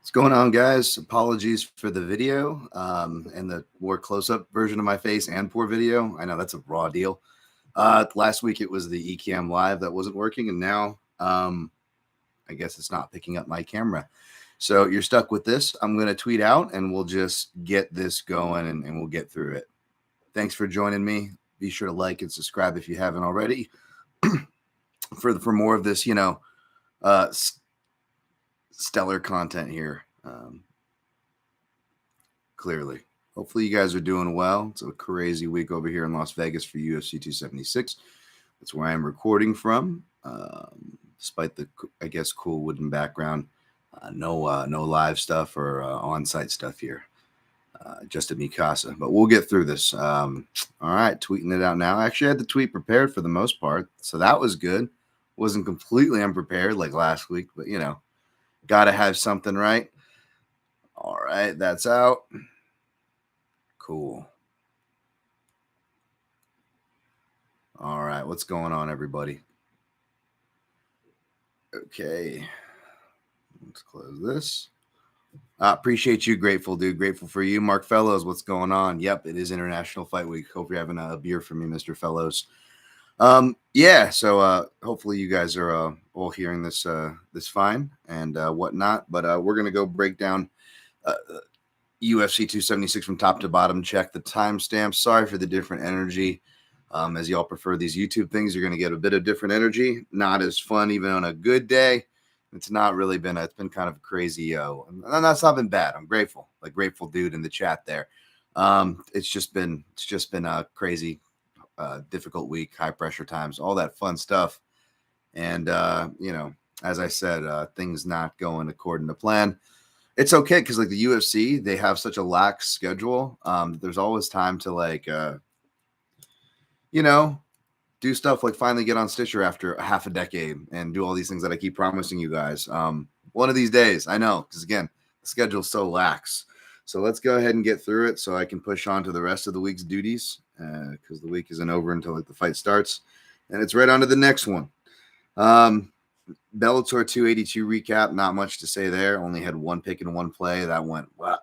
What's going on, guys? Apologies for the video and the more close-up version of my face and poor video. I know that's a raw deal. Last week it was the eCam Live that wasn't working, and now I guess it's not picking up my camera. So you're stuck with this. I'm going to tweet out, and we'll just get this going, and we'll get through it. Thanks for joining me. Be sure to like and subscribe if you haven't already for more of this, stellar content here. Clearly, hopefully you guys are doing well. It's a crazy week over here in Las Vegas for UFC 276. That's where I am recording from. Despite the, I guess, cool wooden background, no live stuff or on-site stuff here. Just at Mikasa, but we'll get through this. All right, tweeting it out now. Actually, I had the tweet prepared for the most part, so that was good. Wasn't completely unprepared like last week, but gotta have something, right? All right, that's out. Cool. All right, what's going on, everybody? Okay, let's close this. Appreciate you, grateful dude, grateful for you. Mark Fellows, what's going on? Yep, it is International Fight Week. Hope you're having a beer for me, Mr. Fellows. So hopefully you guys are all hearing this fine and whatnot, but we're gonna go break down UFC 276 from top to bottom. Check the timestamp. Sorry for the different energy. As y'all prefer these YouTube things, you're gonna get a bit of different energy. Not as fun even on a good day. It's not really been. It's been kind of crazy, and that's not been bad. I'm grateful, like grateful dude in the chat there. It's just been a crazy, difficult week, high pressure times, all that fun stuff, and as I said, things not going according to plan. It's okay because like the UFC, they have such a lax schedule. There's always time to do stuff like finally get on Stitcher after a half a decade and do all these things that I keep promising you guys. One of these days, I know, because again, the schedule's so lax. So let's go ahead and get through it so I can push on to the rest of the week's duties because the week isn't over until like the fight starts. And it's right on to the next one. Bellator 282 recap, not much to say there. Only had one pick and one play. That went, wow.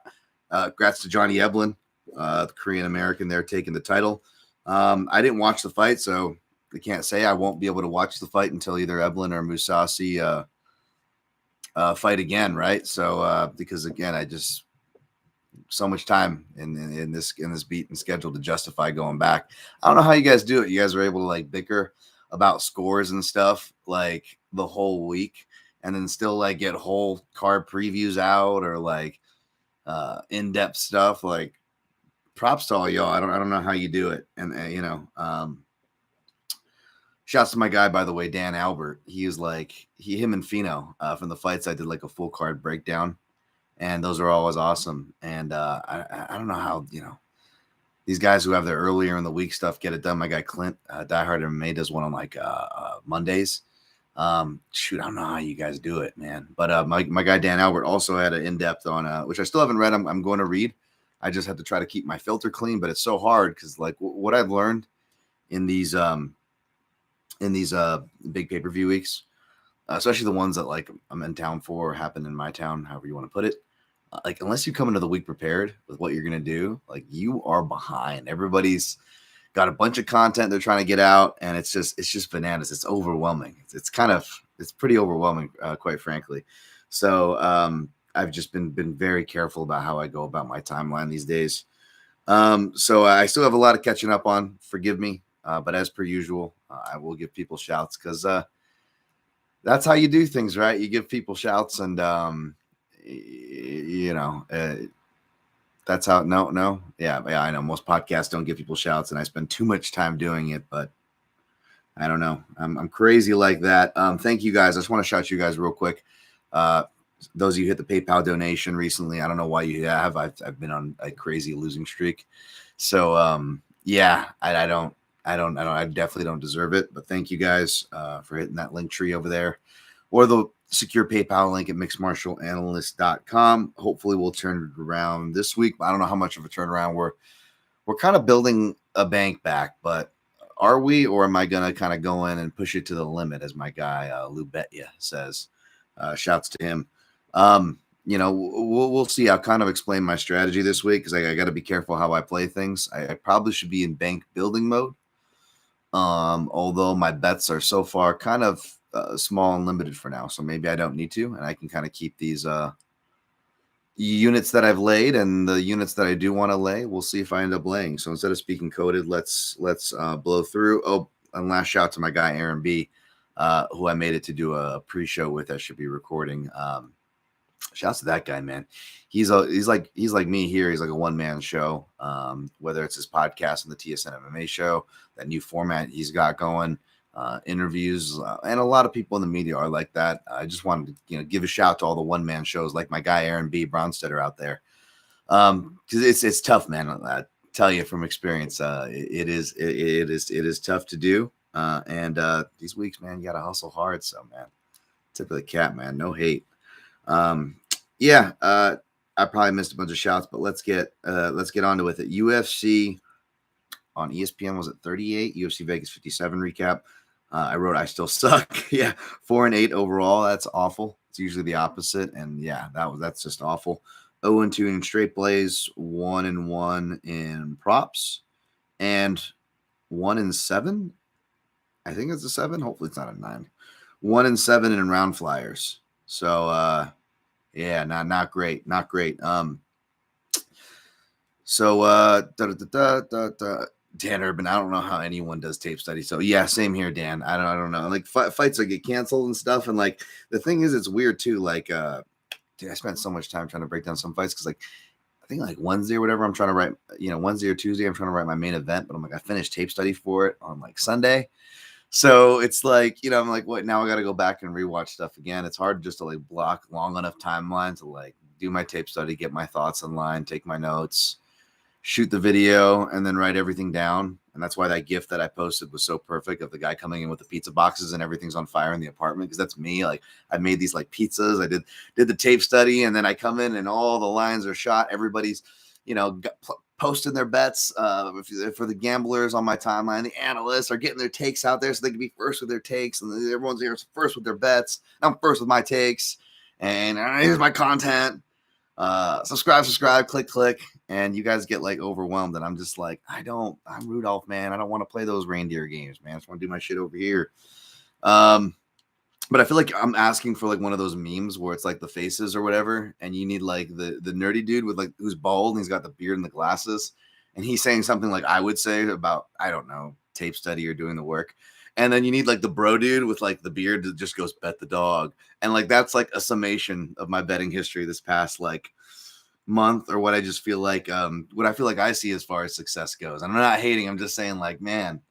Congrats to Johnny Eblin, the Korean-American there taking the title. I didn't watch the fight, so I can't say I won't be able to watch the fight until either Eblin or Mousasi fight again, right? So because again, I just so much time in this beat and schedule to justify going back. I don't know how you guys do it. You guys are able to like bicker about scores and stuff like the whole week, and then still like get whole card previews out or like in-depth stuff. Like props to all y'all. I don't know how you do it, and shouts to my guy, by the way, Dan Albert. He is like him and Fino from the fights. I did like a full card breakdown, and those are always awesome. And I don't know how these guys who have their earlier in the week stuff get it done. My guy Clint, Diehard MMA, does one on like Mondays. Shoot, I don't know how you guys do it, man. But my guy Dan Albert also had an in-depth on which I still haven't read. I'm going to read. I just have to try to keep my filter clean, but it's so hard because like what I've learned in these big pay-per-view weeks, especially the ones that like I'm in town for or happen in my town, however you want to put it. Like unless you come into the week prepared with what you're gonna do, like you are behind. Everybody's got a bunch of content they're trying to get out, and it's just bananas. It's overwhelming. It's pretty overwhelming, quite frankly. So I've just been very careful about how I go about my timeline these days. So I still have a lot of catching up on. Forgive me, but as per usual, I will give people shouts because that's how you do things, right? You give people shouts, and that's how. No, yeah, I know most podcasts don't give people shouts, and I spend too much time doing it, but I don't know. I'm crazy like that. Thank you guys. I just want to shout you guys real quick. Those of you who hit the PayPal donation recently, I don't know why you have. I've been on a crazy losing streak, so I definitely don't deserve it. But thank you guys for hitting that link tree over there, or the secure PayPal link at mixedmartialanalyst.com. Hopefully we'll turn it around this week. I don't know how much of a turnaround we're kind of building a bank back, but are we, or am I going to kind of go in and push it to the limit, as my guy Lou Betya says? Shouts to him. we'll see. I'll kind of explain my strategy this week because I got to be careful how I play things. I probably should be in bank building mode. Although my bets are so far kind of small and limited for now, so maybe I don't need to, and I can kind of keep these units that I've laid and the units that I do want to lay. We'll see if I end up laying. So instead of speaking coded, let's blow through. Oh, and last shout to my guy Aaron B, who I made it to do a pre-show with. I should be recording. Shouts to that guy, man. He's like me here. He's like a one-man show. Whether it's his podcast and the TSN MMA show, that new format he's got going, interviews, and a lot of people in the media are like that. I just wanted to give a shout to all the one-man shows like my guy Aaron B. Bronstetter out there, because it's tough, man. I tell you from experience, it is tough to do. And these weeks, man, you gotta hustle hard. So, man, tip of the cap, man. No hate. I probably missed a bunch of shouts, but let's get onto with it. UFC on ESPN was at 38. UFC Vegas 57 recap. I wrote I still suck. Yeah, 4-8 overall. That's awful. It's usually the opposite, and yeah, that's just awful. 0-2 in straight plays, 1-1 in props, and 1-7. I think it's a 7. Hopefully, it's not a 9. 1-7 in round flyers. So, yeah, not great. Dan Urban, I don't know how anyone does tape study. So yeah, same here, Dan. I don't know. Like fights that get canceled and stuff. And like the thing is, it's weird too. Like, dude, I spent so much time trying to break down some fights because like I think like Wednesday or whatever, I'm trying to write. Wednesday or Tuesday, I'm trying to write my main event. But I'm like, I finished tape study for it on like Sunday. So it's like, I'm like, what? Now I got to go back and rewatch stuff again. It's hard just to like block long enough timeline to like do my tape study, get my thoughts in line, take my notes, shoot the video, and then write everything down. And that's why that GIF that I posted was so perfect of the guy coming in with the pizza boxes and everything's on fire in the apartment. Because that's me. Like I made these like pizzas. I did the tape study, and then I come in and all the lines are shot. Everybody's, posting their bets for the gamblers on my timeline. The analysts are getting their takes out there so they can be first with their takes, and everyone's here first with their bets. I'm first with my takes, and here's my content. Subscribe, click, and you guys get like overwhelmed, and I'm just like, I'm Rudolph, man. I don't want to play those reindeer games, man. I just want to do my shit over here. But I feel like I'm asking for like one of those memes where it's like the faces or whatever, and you need like the nerdy dude with like who's bald and he's got the beard and the glasses, and he's saying something like I would say about, I don't know, tape study or doing the work. And then you need like the bro dude with like the beard that just goes bet the dog. And like that's like a summation of my betting history this past like month, or what I just feel like what I feel like I see as far as success goes. And I'm not hating, I'm just saying like, man,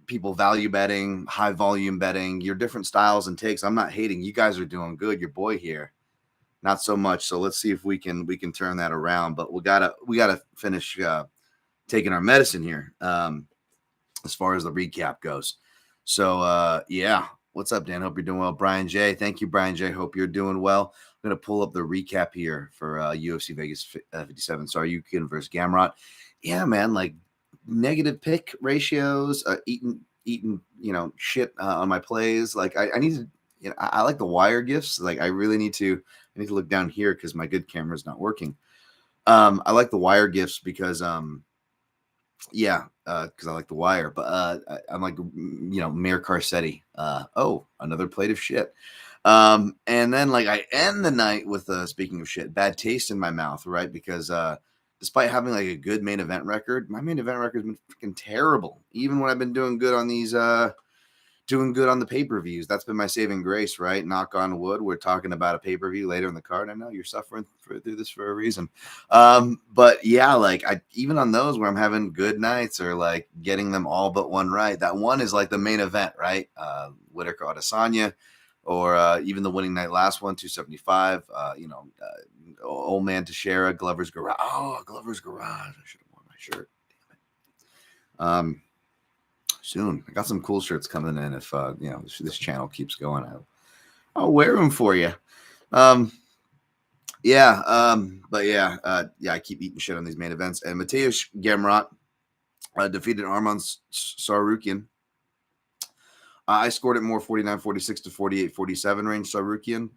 people value betting, high volume betting, your different styles and takes. I'm not hating. You guys are doing good. Your boy here, not so much. So let's see if we can turn that around. But we gotta finish taking our medicine here as far as the recap goes. So yeah, what's up, Dan? Hope you're doing well. Brian J, thank you, Brian J. Hope you're doing well. I'm gonna pull up the recap here for UFC Vegas 57. Saryukin versus Gamrot. Yeah, man, like negative pick ratios, eating shit on my plays. Like I need to, I like the wire gifts. Like I really need to look down here because my good camera is not working. I like the wire gifts because because I like the wire. But I'm like Mayor Carcetti. Another plate of shit. And then like I end the night with speaking of shit, bad taste in my mouth, right? Because despite having like a good main event record, my main event record has been freaking terrible. Even when I've been doing good on these, doing good on the pay-per-views, that's been my saving grace, right? Knock on wood. We're talking about a pay-per-view later in the card. I know you're suffering through this for a reason. But yeah, like even on those where I'm having good nights or like getting them all but one right, that one is like the main event, right? Whitaker Adesanya, or even the winning night last one, 275. Old man Teixeira, Glover's Garage. Oh, Glover's Garage. I should have worn my shirt. Damn it. Soon. I got some cool shirts coming in. If this channel keeps going, I'll wear them for you. I keep eating shit on these main events. And Mateusz Gamrot defeated Arman Tsarukyan. I scored it more 49-46 to 48-47 range. Tsarukyan.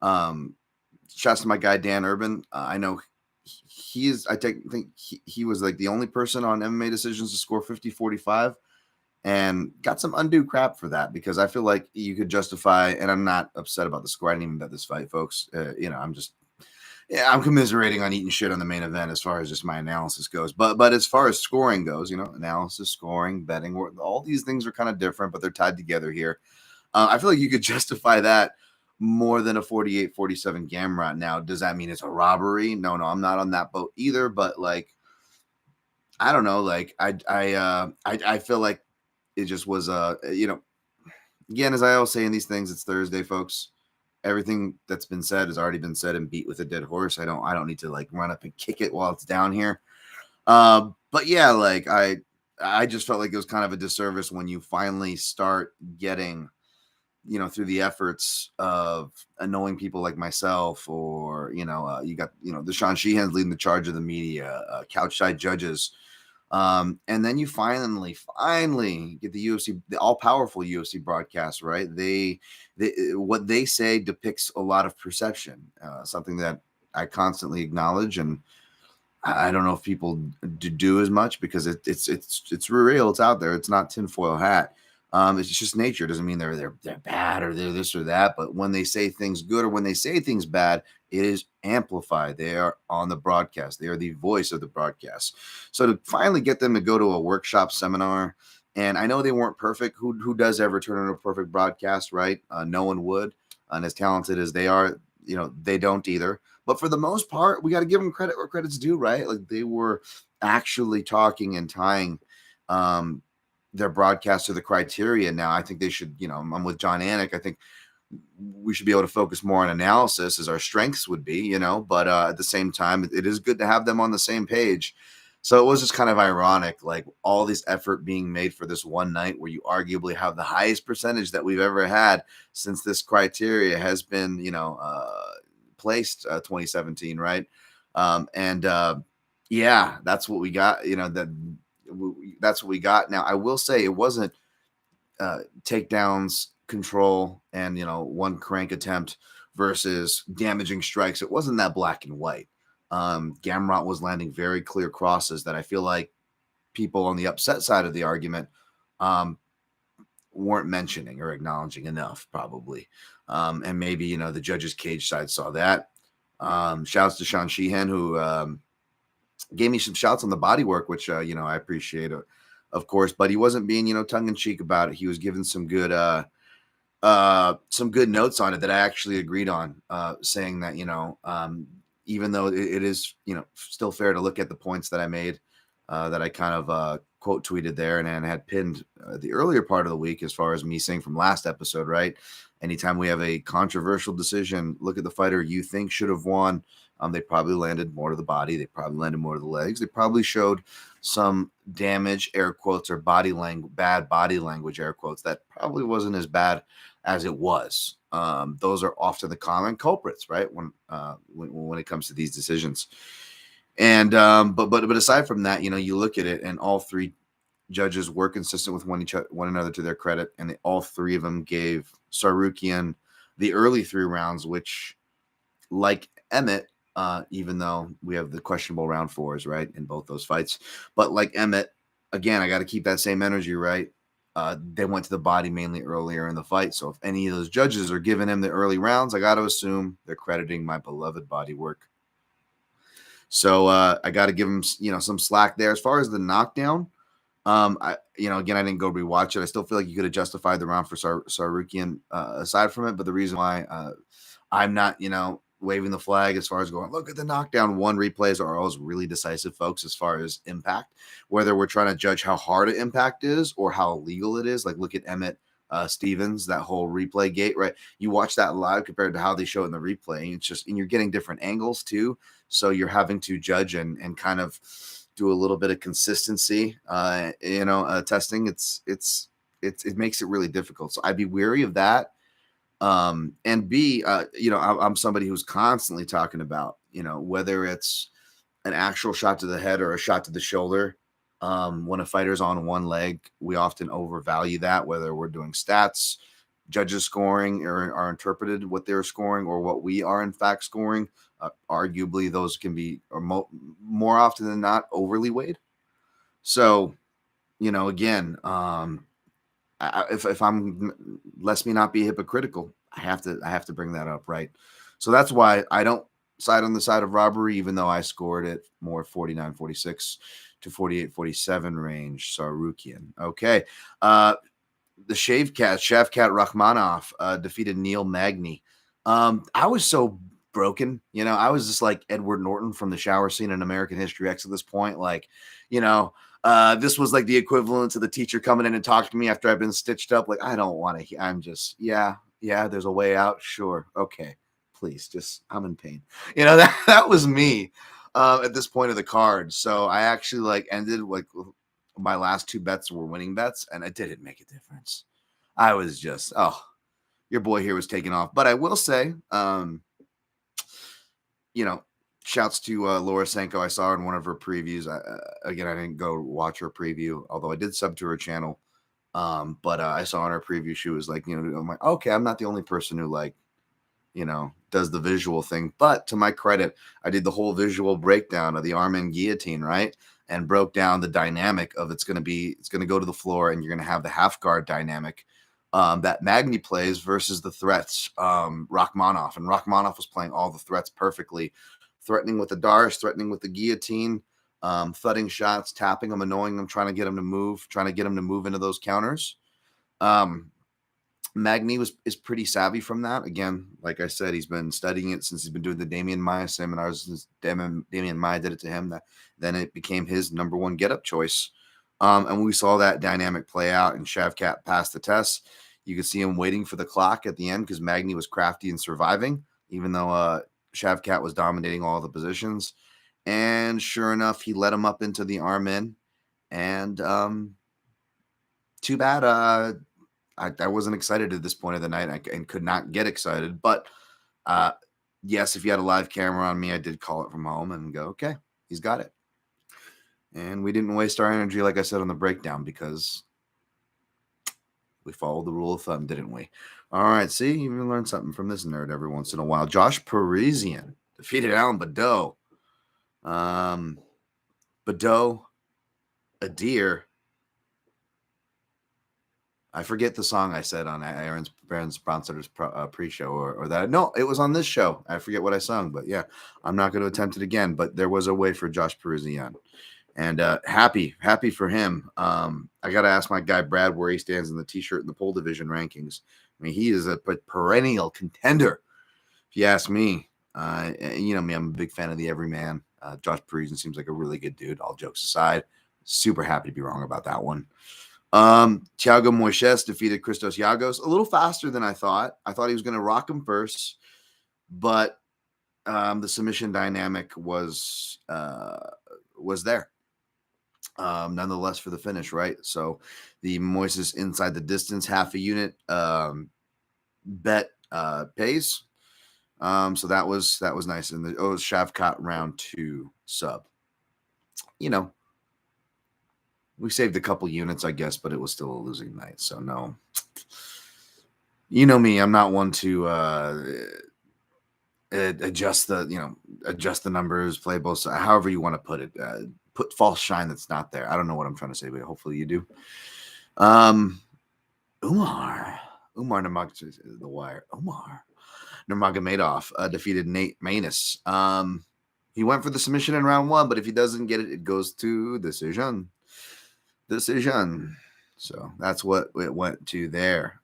Shouts to my guy Dan Urban. I know he is. Think he was like the only person on MMA Decisions to score 50-45, and got some undue crap for that, because I feel like you could justify. And I'm not upset about the score. I didn't even bet this fight, folks. I'm commiserating on eating shit on the main event as far as just my analysis goes. But as far as scoring goes, analysis, scoring, betting, all these things are kind of different, but they're tied together here. I feel like you could justify that more than a 48-47 Gamrot. Now, does that mean it's a robbery? No, I'm not on that boat either. But like, I don't know. Like, I feel like it just was again, as I always say in these things, it's Thursday, folks. Everything that's been said has already been said and beat with a dead horse. I don't need to like run up and kick it while it's down here. But yeah, like I just felt like it was kind of a disservice when you finally start getting, through the efforts of annoying people like myself, or you got the Sean Sheehan's leading the charge of the media, couchside judges, and then you finally get the UFC, the all-powerful UFC broadcast, right? They what they say depicts a lot of perception, something that I constantly acknowledge, and I don't know if people do as much, because it's real, it's out there, it's not tinfoil hat. It's just nature. It doesn't mean they're bad or they're this or that. But when they say things good or when they say things bad, it is amplified. They are on the broadcast. They are the voice of the broadcast. So to finally get them to go to a workshop seminar, and I know they weren't perfect. Who does ever turn into a perfect broadcast, right? No one would. And as talented as they are, they don't either. But for the most part, we got to give them credit where credit's due, right? Like, they were actually talking and tying their broadcast to the criteria. Now, I think they should, I'm with John Anik. I think we should be able to focus more on analysis, as our strengths would be, but at the same time, it is good to have them on the same page. So it was just kind of ironic, like all this effort being made for this one night where you arguably have the highest percentage that we've ever had since this criteria has been, placed 2017, right? Yeah, that's what we got. That's what we got. Now, I will say it wasn't takedowns, control, and one crank attempt versus damaging strikes. It wasn't that black and white. Gamrot was landing very clear crosses that I feel like people on the upset side of the argument weren't mentioning or acknowledging enough, probably. And maybe the judges' cage side saw that. Shouts to Sean Sheehan, who gave me some shots on the body work, which I appreciate, of course, but he wasn't being tongue in cheek about it. He was giving some good notes on it that I actually agreed on, saying that even though it is still fair to look at the points that I made, that I kind of quote tweeted there and had pinned the earlier part of the week, as far as me saying from last episode, right? Anytime we have a controversial decision, look at the fighter you think should have won. They probably landed more to the body. They probably landed more to the legs. They probably showed some damage, air quotes, or bad body language, air quotes, that probably wasn't as bad as it was. Those are often the common culprits, right? When it comes to these decisions. And but aside from that, you look at it, and all three judges were consistent with one another, to their credit, and all three of them gave Tsarukyan the early 3 rounds, which, like Emmett, even though we have the questionable round 4s, right, in both those fights, but like Emmett, again, I got to keep that same energy, right? They went to the body mainly earlier in the fight. So if any of those judges are giving him the early rounds, I got to assume they're crediting my beloved body work. So I got to give him, some slack there. As far as the knockdown, again, I didn't go rewatch it. I still feel like you could have justified the round for Tsarukyan aside from it. But the reason why I'm not, waving the flag as far as going, look at the knockdown, 1 replays are always really decisive, folks, as far as impact, whether we're trying to judge how hard an impact is or how illegal it is. Like, look at Emmett Stevens, that whole replay gate, right? You watch that live compared to how they show it in the replay. And you're getting different angles too. So you're having to judge and kind of do a little bit of consistency, testing. It makes it really difficult. So I'd be wary of that. And B, I'm somebody who's constantly talking about, whether it's an actual shot to the head or a shot to the shoulder. When a fighter's on one leg, we often overvalue that, whether we're doing stats, judges scoring or are interpreted what they're scoring or what we are in fact scoring. Arguably, those can be more often than not overly weighed. So, again, if I'm lest me not be hypocritical, I have to bring that up, right? So that's why I don't side on the side of robbery, even though I scored it more 49-46 to 48-47 range. Sarukian. Okay. The Chef Cat Rachmanov defeated Neil Magny. I was so broken, I was just like Edward Norton from the shower scene in American History X at this point. Like, this was like the equivalent to the teacher coming in and talking to me after I've been stitched up. Like, I don't want to, I'm just, yeah, there's a way out. Sure. Okay. Please, just, I'm in pain. That was me at this point of the card. So I actually like ended like my last two bets were winning bets, and it didn't make a difference. I was just, your boy here was taking off. But I will say, shouts to Laura Senko. I saw her in one of her previews. I didn't go watch her preview, although I did sub to her channel. But I saw in her preview, she was like, I'm like, okay, I'm not the only person who like, does the visual thing. But to my credit, I did the whole visual breakdown of the arm-in guillotine, right? And broke down the dynamic of it's going to go to the floor, and you're going to have the half guard dynamic that Magny plays versus the threats, Rachmanov. And Rachmanov was playing all the threats perfectly, threatening with the Darce, threatening with the guillotine, thudding shots, tapping them, annoying them, trying to get them to move into those counters. Magny is pretty savvy from that. Again, like I said, he's been studying it since he's been doing the Damian Maia seminars. Since Damian Maia did it to him, then it became his number one get-up choice. And we saw that dynamic play out, and Shavkat passed the test. You could see him waiting for the clock at the end because Magny was crafty and surviving, even though Shavkat was dominating all the positions. And sure enough, he led him up into the arm in. And too bad I wasn't excited at this point of the night and could not get excited. But yes, if you had a live camera on me, I did call it from home and go, okay, he's got it. And we didn't waste our energy, like I said, on the breakdown because we followed the rule of thumb, didn't we? All right, see, you even learn something from this nerd every once in a while. Josh Parisian defeated Alan Badeau. Badeau, a deer. I forget the song I said on Aaron's Bronster's pre-show or that. No, it was on this show. I forget what I sung, but yeah, I'm not going to attempt it again. But there was a way for Josh Parisian, and happy for him. I got to ask my guy Brad where he stands in the T-shirt and the pole division rankings. I mean, he is a perennial contender, if you ask me. You know me, I'm a big fan of the everyman. Josh Parisian seems like a really good dude. All jokes aside, super happy to be wrong about that one. Thiago Moises defeated Christos Yagos a little faster than I thought. I thought he was going to rock him first, but the submission dynamic was there. Nonetheless for the finish, right? So the Moises inside the distance half a unit bet pays. So that was nice. And it was Shavkat round 2 sub. We saved a couple units, I guess, but it was still a losing night. So no, you know me, I'm not one to adjust the numbers, play both sides, however you want to put it. Put false shine that's not there. I don't know what I'm trying to say, but hopefully you do. Umar Nurmagomedov, the wire. Umar Nurmagomedov defeated Nate Manus. He went for the submission in round 1, but if he doesn't get it, it goes to decision. So that's what it went to there.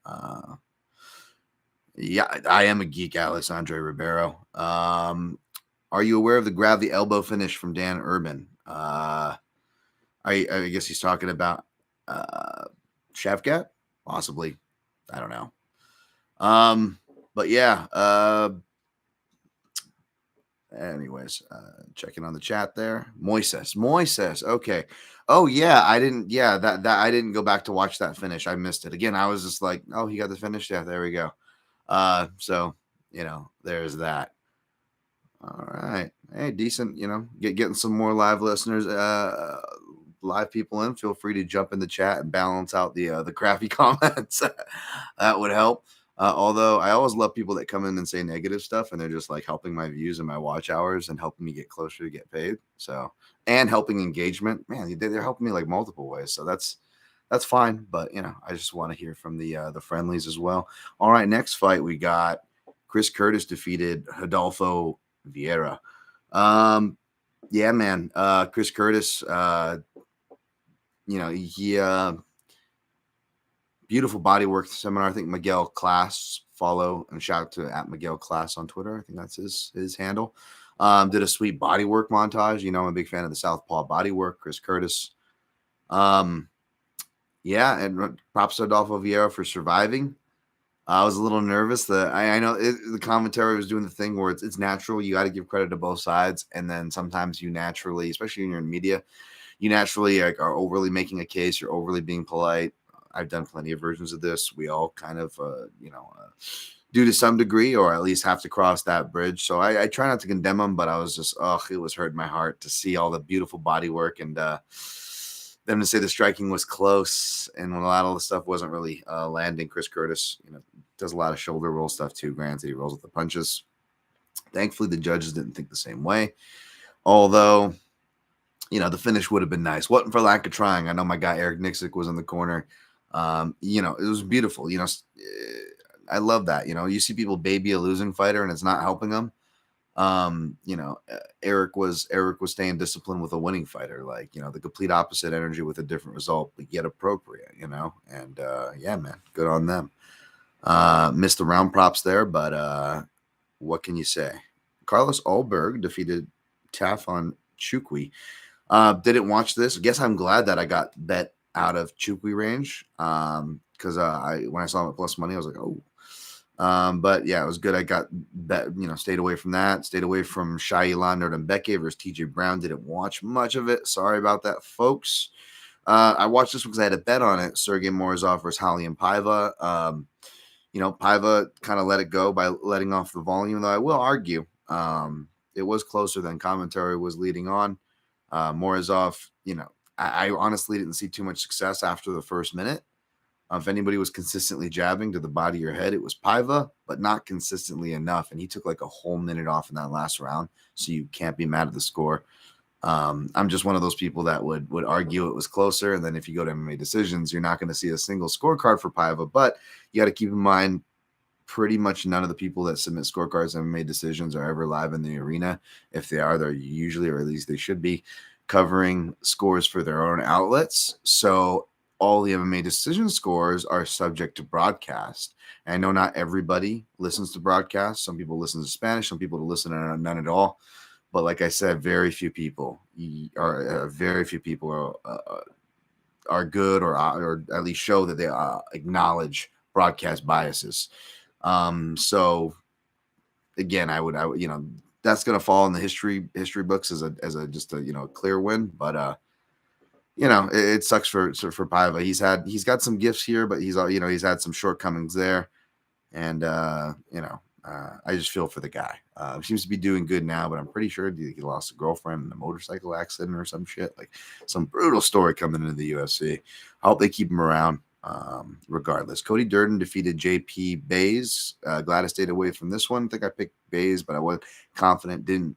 Yeah, I am a geek, Alexandre Ribeiro. Are you aware of the grab the elbow finish from Dan Urban? I guess he's talking about Shavkat, possibly. I don't know. But yeah. Anyways, checking on the chat there. Moises. Okay. Oh yeah, I didn't. Yeah, that I didn't go back to watch that finish. I missed it again. I was just like, oh, he got the finish. Yeah, there we go. So there's that. All right. Hey, decent. Getting some more live listeners. live people in, feel free to jump in the chat and balance out the crappy comments. That would help. Although I always love people that come in and say negative stuff, and they're just like helping my views and my watch hours and helping me get closer to get paid. So, and helping engagement, man, they're helping me like multiple ways. So that's fine. But I just want to hear from the friendlies as well. All right, next fight we got Chris Curtis defeated Rodolfo Vieira. Yeah, man. Chris Curtis, he beautiful bodywork seminar. I think Miguel Class, follow and shout out to at Miguel Class on Twitter. I think that's his handle. Did a sweet bodywork montage. I'm a big fan of the Southpaw bodywork. Chris Curtis. Yeah, and props to Adolfo Vieira for surviving. I was a little nervous that I know the commentary was doing the thing where it's natural. You got to give credit to both sides, and then sometimes you naturally, especially when you're in media, you naturally are overly making a case. You're overly being polite. I've done plenty of versions of this. We all kind of, do to some degree, or at least have to cross that bridge. So I try not to condemn them, but I was just, it was hurting my heart to see all the beautiful body work and them to say the striking was close and when a lot of the stuff wasn't really landing. Chris Curtis, does a lot of shoulder roll stuff too. Granted, he rolls with the punches. Thankfully, the judges didn't think the same way. Although, the finish would have been nice. Wasn't for lack of trying. I know my guy Eric Nixick was in the corner. It was beautiful. I love that. You see people baby a losing fighter and it's not helping them. Eric was staying disciplined with a winning fighter, like, the complete opposite energy with a different result, but yet appropriate, and yeah, man, good on them. Missed the round props there, but what can you say? Carlos Ulberg defeated Tafon Chukwi. Didn't watch this. I guess I'm glad that I got bet out of Chukwi range. Because when I saw him at plus money, I was like, oh. But yeah, it was good. I got bet, stayed away from that. Stayed away from Shailan Nordembeke versus TJ Brown. Didn't watch much of it. Sorry about that, folks. I watched this because I had a bet on it. Sergey Morozov versus Halian Paiva. Paiva kind of let it go by letting off the volume, though I will argue it was closer than commentary was leading on. Morozov, I honestly didn't see too much success after the first minute. If anybody was consistently jabbing to the body or head, it was Paiva, but not consistently enough. And he took like a whole minute off in that last round. So you can't be mad at the score. I'm just one of those people that would argue it was closer. And then if you go to MMA decisions, you're not going to see a single scorecard for Paiva. But you got to keep in mind, pretty much none of the people that submit scorecards and MMA decisions are ever live in the arena. If they are, they're usually, or at least they should be, covering scores for their own outlets. So all the MMA decision scores are subject to broadcast. And I know not everybody listens to broadcast. Some people listen to Spanish, some people listen to none at all. But like I said, very few people are good or at least show that they acknowledge broadcast biases. So again, I would that's going to fall in the history books as a just a clear win, but it sucks for Paiva. He's got some gifts here, but he's had some shortcomings there, and I just feel for the guy. Seems to be doing good now, but I'm pretty sure he lost a girlfriend in a motorcycle accident or some shit, like some brutal story coming into the UFC. I hope they keep him around. Regardless, Cody Durden defeated JP Bays. Glad I stayed away from this one. I think I picked Bays, but I wasn't confident. Didn't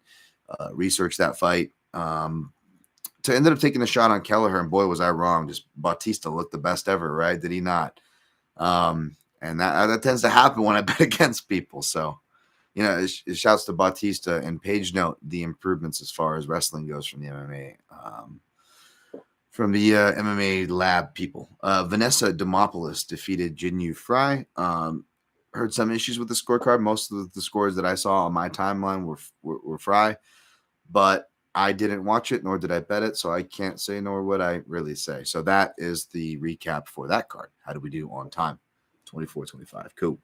research that fight. To ended up taking a shot on Kelleher, and boy, was I wrong. Just Bautista looked the best ever, right? Did he not? And that tends to happen when I bet against people. So, it shouts to Bautista and page note the improvements as far as wrestling goes from the MMA. From the MMA lab people. Vanessa Demopoulos defeated Jinyu Fry. Heard some issues with the scorecard. Most of the scores that I saw on my timeline were Fry, but I didn't watch it, nor did I bet it, so I can't say, nor would I really say. So that is the recap for that card. How did we do on time? 24-25. Cool.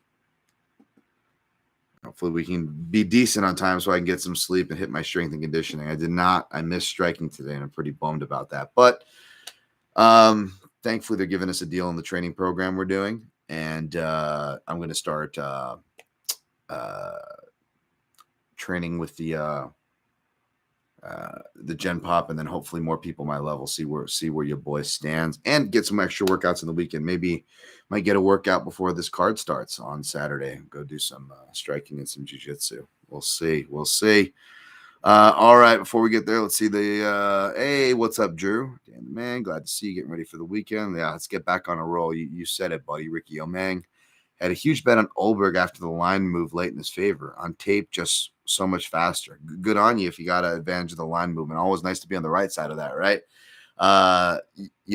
Hopefully we can be decent on time so I can get some sleep and hit my strength and conditioning. I did not. I missed striking today, and I'm pretty bummed about that. But thankfully, they're giving us a deal on the training program we're doing, and I'm going to start training with the the Gen Pop, and then hopefully more people my level see where your boy stands, and get some extra workouts in the weekend. Maybe might get a workout before this card starts on Saturday. Go do some striking and some jiu-jitsu. We'll see. We'll see. All right, before we get there, let's see the hey, what's up, Drew? Dan the man, glad to see you getting ready for the weekend. Yeah, let's get back on a roll. You said it, buddy. Ricky Omang had a huge bet on Olberg after the line move late in his favor. On tape, just so much faster. Good on you if you got an advantage of the line movement. Always nice to be on the right side of that, right?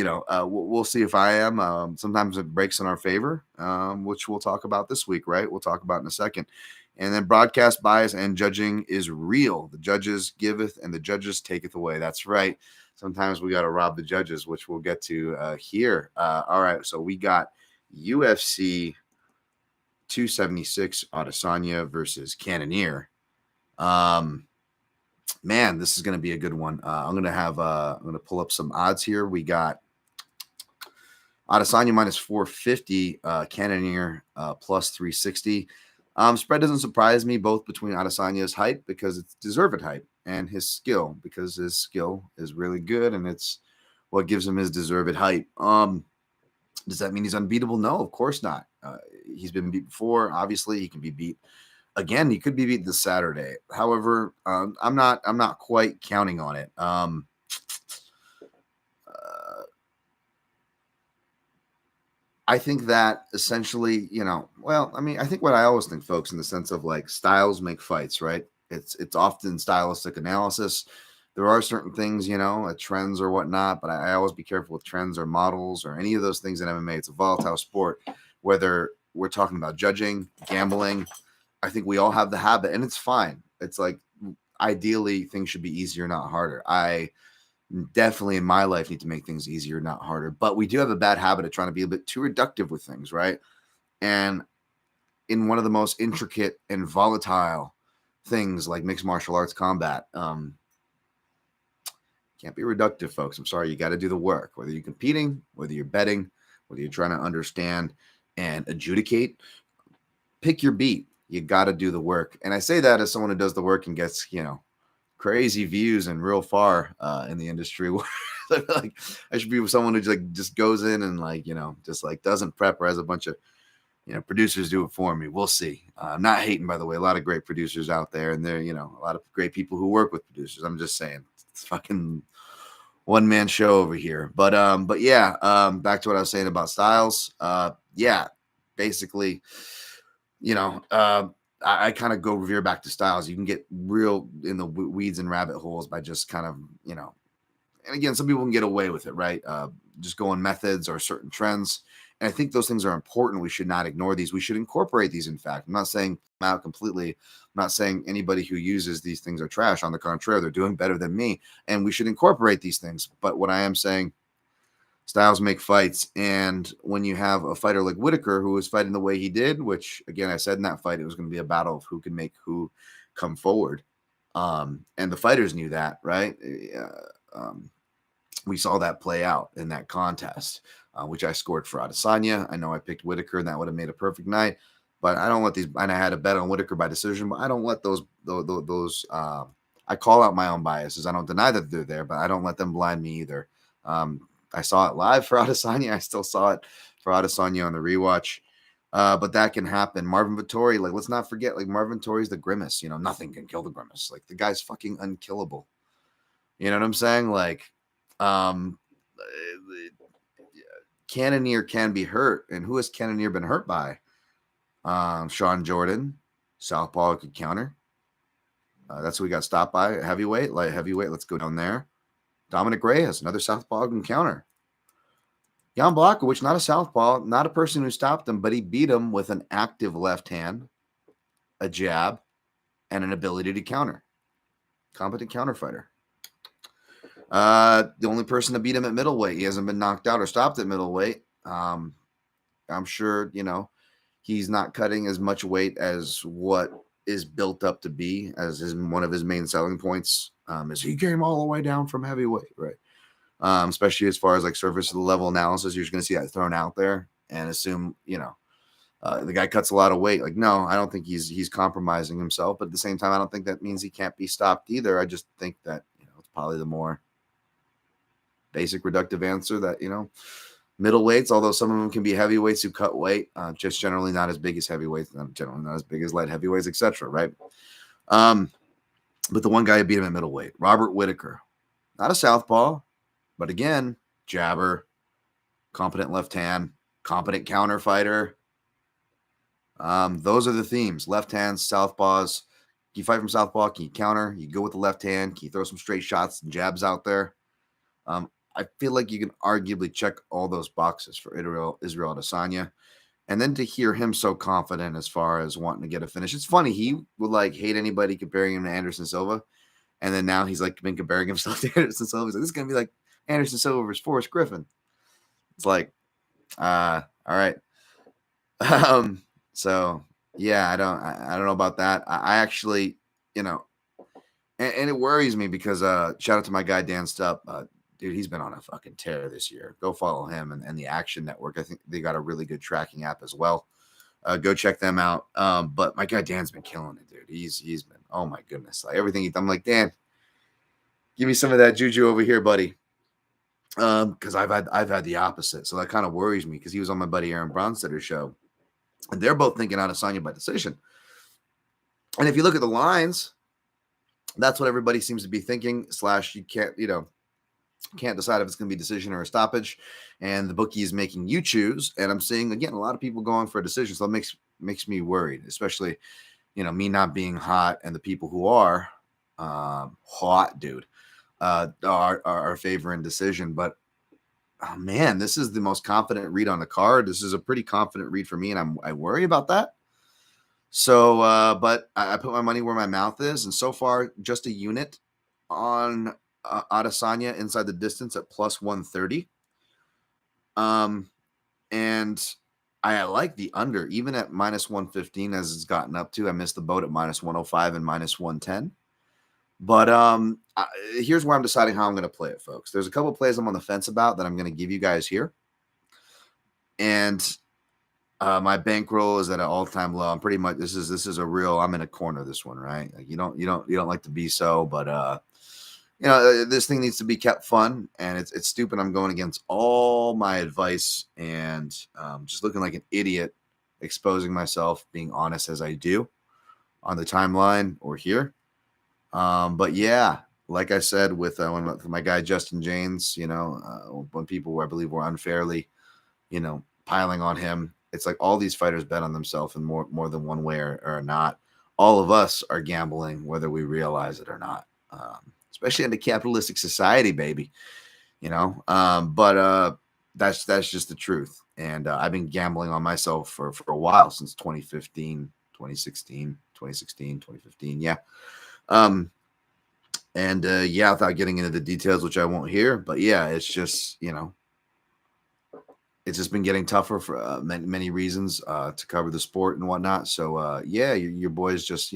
We'll see if I am. Sometimes it breaks in our favor, which we'll talk about this week, right? We'll talk about in a second. And then broadcast bias and judging is real. The judges giveth and the judges taketh away. That's right. Sometimes we got to rob the judges, which we'll get to here. All right. So we got UFC 276 Adesanya versus Cannonier. Man, this is going to be a good one. I'm going to pull up some odds here. We got Adesanya minus 450, Cannonier plus 360. Spread doesn't surprise me, both between Adesanya's height because it's deserved height and his skill because his skill is really good and it's what gives him his deserved height. Does that mean he's unbeatable? No, of course not. He's been beat before. Obviously, he can be beat again. He could be beat this Saturday. However, I'm not quite counting on it. I think that essentially, I think what I always think, folks, in the sense of like styles make fights, right? It's often stylistic analysis. There are certain things, trends or whatnot, but I always be careful with trends or models or any of those things in MMA. It's a volatile sport, whether we're talking about judging, gambling. I think we all have the habit, and it's fine. It's like ideally things should be easier, not harder. I definitely in my life need to make things easier, not harder. But we do have a bad habit of trying to be a bit too reductive with things, right? And in one of the most intricate and volatile things like mixed martial arts combat, can't be reductive, folks. I'm sorry. You got to do the work, whether you're competing, whether you're betting, whether you're trying to understand and adjudicate, pick your beat. You got to do the work. And I say that as someone who does the work and gets, crazy views and real far in the industry. Like I should be with someone who just goes in and doesn't prep or has a bunch of producers do it for me. We'll see. I'm not hating, by the way. A lot of great producers out there, and there a lot of great people who work with producers. I'm just saying it's fucking one man show over here. But yeah, back to what I was saying about styles. Basically, I kind of go revere back to styles. You can get real in the weeds and rabbit holes by just kind of, and again, some people can get away with it, right? Just going methods or certain trends. And I think those things are important. We should not ignore these. We should incorporate these. In fact, I'm not saying I'm out completely. I'm not saying anybody who uses these things are trash. On the contrary, they're doing better than me. And we should incorporate these things. But what I am saying, styles make fights, and when you have a fighter like Whitaker who was fighting the way he did, which again I said in that fight it was going to be a battle of who can make who come forward, and the fighters knew that, right? We saw that play out in that contest, which I scored for Adesanya. I know I picked Whitaker, and that would have made a perfect night, but I don't let these. And I had a bet on Whitaker by decision, but I don't let those. I call out my own biases. I don't deny that they're there, but I don't let them blind me either. I saw it live for Adesanya. I still saw it for Adesanya on the rewatch. But that can happen. Marvin Vettori, let's not forget, Marvin Vettori's the Grimace. Nothing can kill the Grimace. The guy's fucking unkillable. You know what I'm saying? Cannonier can be hurt. And who has Cannonier been hurt by? Sean Jordan, southpaw could counter. That's what we got stopped by. Heavyweight, light heavyweight. Let's go down there. Dominic Reyes, another southpaw can counter. Jan Blachowicz, not a southpaw, not a person who stopped him, but he beat him with an active left hand, a jab, and an ability to counter. Competent counter fighter. The only person to beat him at middleweight. He hasn't been knocked out or stopped at middleweight. I'm sure, he's not cutting as much weight as what is built up to be as one of his main selling points. Is he came all the way down from heavyweight, right? Especially as far as surface level analysis, you're just going to see that thrown out there and assume, the guy cuts a lot of weight. No, I don't think he's compromising himself, but at the same time, I don't think that means he can't be stopped either. I just think that probably the more basic reductive answer that, middleweights, although some of them can be heavyweights who cut weight, just generally not as big as heavyweights, generally not as big as light heavyweights, etc. Right? But the one guy who beat him at middleweight, Robert Whitaker, not a southpaw, but again, jabber, competent left hand, competent counter fighter. Those are the themes. Left hands, southpaws. Can you fight from southpaw? Can you counter? You go with the left hand. Can you throw some straight shots and jabs out there? I feel like you can arguably check all those boxes for Israel Adesanya. And then to hear him so confident as far as wanting to get a finish. It's funny. He would hate anybody comparing him to Anderson Silva. And then now he's been comparing himself to Anderson Silva. He's like, this is going to be like Anderson Silva versus Forrest Griffin. It's like, all right. So yeah, I don't know about that. I actually, and it worries me because shout out to my guy Dan Stupp. Dude, he's been on a fucking tear this year. Go follow him and the Action Network. I think they got a really good tracking app as well. Go check them out. But my guy Dan's been killing it, dude. He's been, oh my goodness, everything I'm like, Dan, give me some of that juju over here, buddy. Because I've had the opposite, so that kind of worries me because he was on my buddy Aaron Bronstedter's show, and they're both thinking Adesanya by decision. And if you look at the lines, that's what everybody seems to be thinking. / you can't decide if it's going to be decision or a stoppage, and the bookie is making you choose. And I'm seeing again a lot of people going for a decision, so that makes me worried, especially me not being hot and the people who are hot, dude, are favoring decision. But oh man, this is the most confident read on the card. This is a pretty confident read for me, and I worry about that. So, but I put my money where my mouth is, and so far, just a unit on Adesanya inside the distance at plus 130. And I like the under, even at minus 115 as it's gotten up to. I missed the boat at minus 105 and minus 110. But here's where I'm deciding how I'm going to play it, folks. There's a couple of plays I'm on the fence about that I'm going to give you guys here. And my bankroll is at an all-time low. I'm pretty much this is a real. I'm in a corner. This one, right? Like you don't like to be so, but this thing needs to be kept fun, and it's stupid. I'm going against all my advice and just looking like an idiot, exposing myself, being honest as I do on the timeline or here. But yeah, like I said, with my guy Justin James, when people I believe were unfairly, piling on him, it's like all these fighters bet on themselves in more than one way or not. All of us are gambling, whether we realize it or not. Especially in the capitalistic society, baby, but that's just the truth. And I've been gambling on myself for a while, since 2015, 2015. Yeah. Without getting into the details, which I won't hear, but yeah, it's just, it's just been getting tougher for many reasons to cover the sport and whatnot. So your boy's just,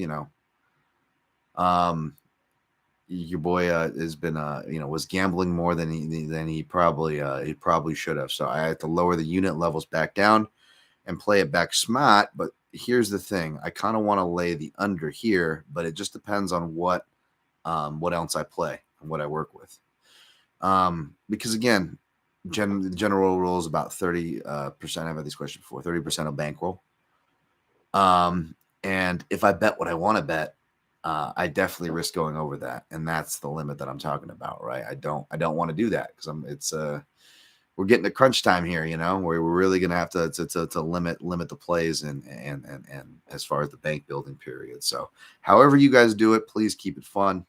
your boy has been was gambling more than he probably should have. So I had to lower the unit levels back down and play it back smart. But here's the thing: I kind of want to lay the under here, but it just depends on what else I play and what I work with. Because again, the general rule is about 30%. I've had this question before: 30% of bankroll. And if I bet what I want to bet, I definitely risk going over that, and that's the limit that I'm talking about, right? I don't want to do that because we're getting to crunch time here, where we're really gonna have to limit the plays and as far as the bank building period. So, however you guys do it, please keep it fun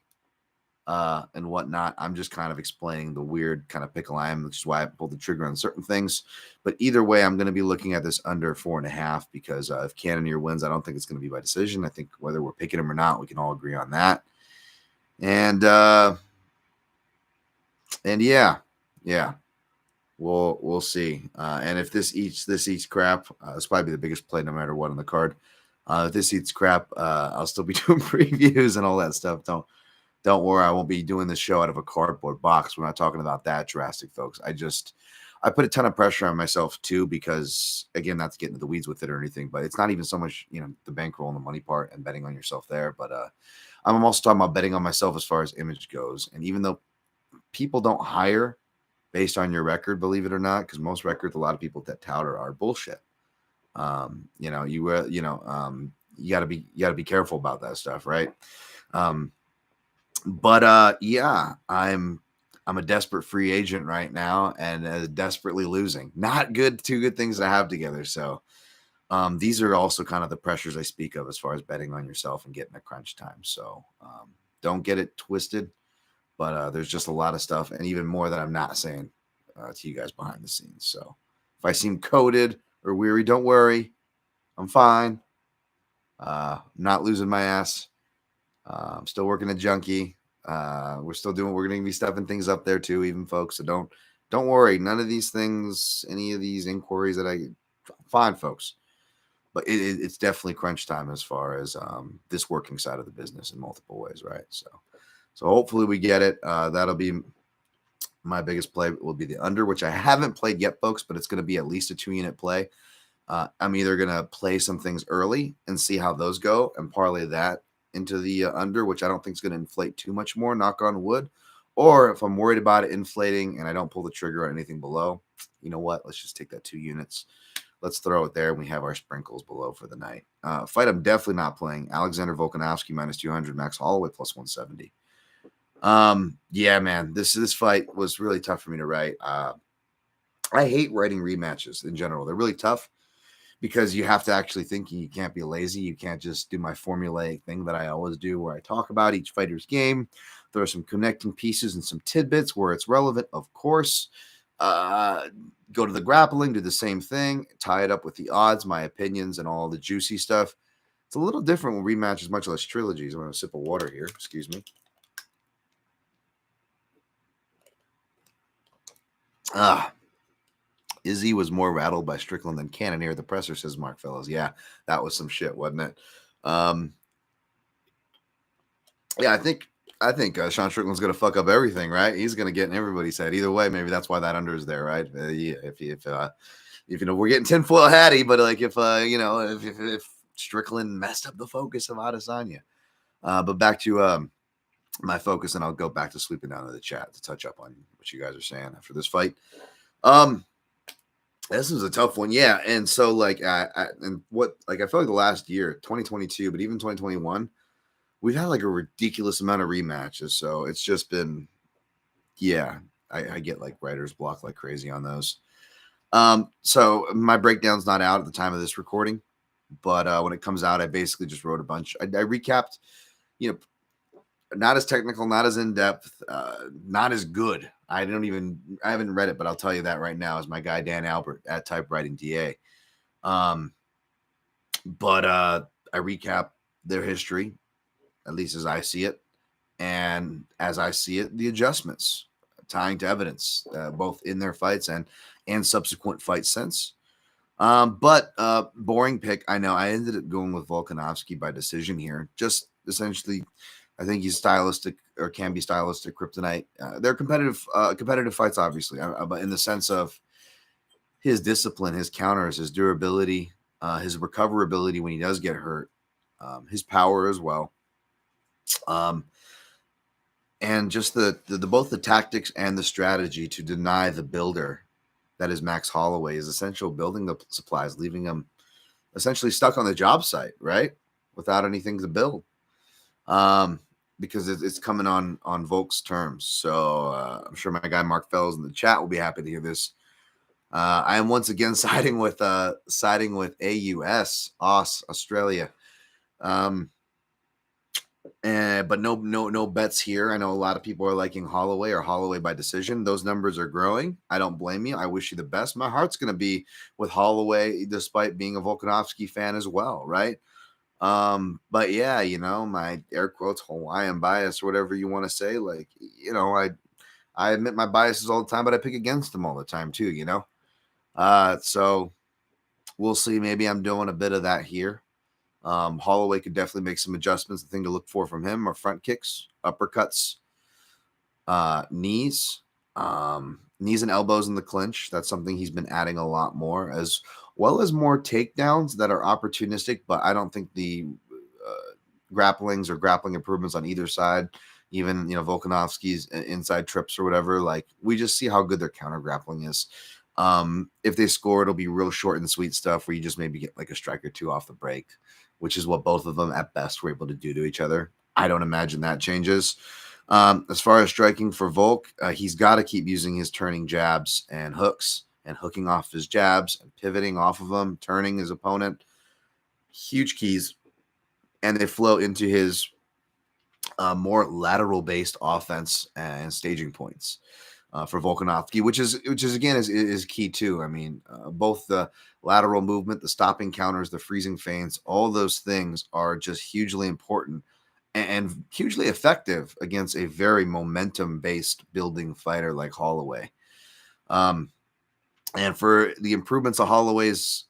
and whatnot. I'm just kind of explaining the weird kind of pickle I am, which is why I pulled the trigger on certain things. But either way, I'm going to be looking at this under 4.5 because if Cannonier wins, I don't think it's going to be by decision. I think whether we're picking him or not, we can all agree on that. And yeah, we'll see. And if this eats crap, it's probably the biggest play no matter what on the card. If this eats crap, I'll still be doing previews and all that stuff. Don't worry, I won't be doing this show out of a cardboard box. We're not talking about that drastic, folks. I just I put a ton of pressure on myself too, because again, not to get into the weeds with it or anything, but it's not even so much, the bankroll and the money part and betting on yourself there. But I'm also talking about betting on myself as far as image goes. And even though people don't hire based on your record, believe it or not, because most records, a lot of people that tout are bullshit. You gotta be careful about that stuff, right? But yeah, I'm a desperate free agent right now, and desperately losing. Not good, two good things to have together. So these are also kind of the pressures I speak of as far as betting on yourself and getting a crunch time. So don't get it twisted, but there's just a lot of stuff, and even more that I'm not saying to you guys behind the scenes. So if I seem coded or weary, don't worry. I'm fine. I'm not losing my ass. I'm still working a junkie. We're still doing. We're going to be stepping things up there too, even folks. So don't worry. None of these things, any of these inquiries that I find, folks. But it's definitely crunch time as far as this working side of the business in multiple ways, right? So hopefully we get it. That'll be my biggest play. Will be the under, which I haven't played yet, folks. But it's going to be at least a 2-unit play. I'm either going to play some things early and see how those go and parlay that into the under, which I don't think is going to inflate too much more, knock on wood. Or if I'm worried about it inflating and I don't pull the trigger on anything below, you know what? Let's just take that 2 units. Let's throw it there, and we have our sprinkles below for the night. Fight I'm definitely not playing. Alexander Volkanovski minus 200, Max Holloway plus 170. Yeah, man, this fight was really tough for me to write. I hate writing rematches in general. They're really tough, because you have to actually think. You can't be lazy. You can't just do my formulaic thing that I always do, where I talk about each fighter's game, throw some connecting pieces and some tidbits where it's relevant, of course. Go to the grappling, do the same thing, tie it up with the odds, my opinions, and all the juicy stuff. It's a little different when rematches, much less trilogies. I'm going to sip of water here. Excuse me. Izzy was more rattled by Strickland than Cannonier, the presser, says Mark Fellows. Yeah, that was some shit, wasn't it? Yeah, I think Sean Strickland's going to fuck up everything, right? He's going to get in everybody's head. Either way, maybe that's why that under is there, right? Yeah, if we're getting tinfoil hatty, but like if Strickland messed up the focus of Adesanya. But back to my focus, and I'll go back to sweeping down to the chat to touch up on what you guys are saying after this fight. This is a tough one, yeah. And so I feel like the last year, 2022, but even 2021, we've had like a ridiculous amount of rematches. So it's just been, yeah, I get like writer's block like crazy on those. So my breakdown's not out at the time of this recording, but when it comes out, I basically just wrote a bunch. I recapped, not as technical, not as in depth, not as good. I haven't read it, but I'll tell you that right now, is my guy Dan Albert at Typewriting DA. But I recap their history, at least as I see it, and as I see it, the adjustments, tying to evidence, both in their fights and subsequent fights since. But boring pick. I know I ended up going with Volkanovski by decision here. Just essentially, I think he's stylistic, or can be stylistic kryptonite. They're competitive fights, obviously, but in the sense of his discipline, his counters, his durability, his recoverability when he does get hurt, his power as well. And just the both the tactics and the strategy to deny the builder that is Max Holloway is essential, building the supplies, leaving him essentially stuck on the job site, right? Without anything to build. Because it's coming on Volk's terms. So I'm sure my guy Mark Fellows in the chat will be happy to hear this. I am once again siding with AUS, Australia. But no bets here. I know a lot of people are liking Holloway or Holloway by decision. Those numbers are growing. I don't blame you. I wish you the best. My heart's going to be with Holloway, despite being a Volkanovski fan as well, right? But yeah, my air quotes Hawaiian bias, or whatever you want to say. Like, I admit my biases all the time, but I pick against them all the time too, So we'll see. Maybe I'm doing a bit of that here. Holloway could definitely make some adjustments. The thing to look for from him are front kicks, uppercuts, knees. Knees and elbows in the clinch. That's something he's been adding a lot more, as well as more takedowns that are opportunistic. But I don't think the grapplings or grappling improvements on either side, even Volkanovski's inside trips or whatever. Like, we just see how good their counter grappling is. If they score, it'll be real short and sweet stuff where you just maybe get like a strike or two off the break, which is what both of them at best were able to do to each other. I don't imagine that changes. As far as striking for Volk, he's got to keep using his turning jabs and hooks and hooking off his jabs and pivoting off of them, turning his opponent. Huge keys. And they flow into his more lateral-based offense and staging points for Volkanovski, which is again is key too. I mean, both the lateral movement, the stopping counters, the freezing feints, all those things are just hugely important and hugely effective against a very momentum-based building fighter like Holloway. And for the improvements of Holloway's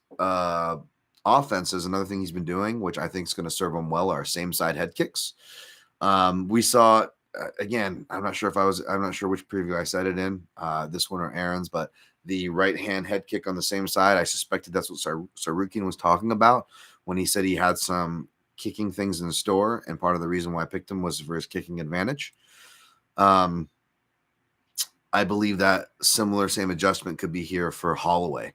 offense is another thing he's been doing, which I think is going to serve him well, are same side head kicks. We saw again, I'm not sure which preview I said it in, this one or Aaron's, but the right hand head kick on the same side. I suspected that's what Sarukian was talking about when he said he had some kicking things in store, and part of the reason why I picked him was for his kicking advantage. I believe that same adjustment could be here for Holloway.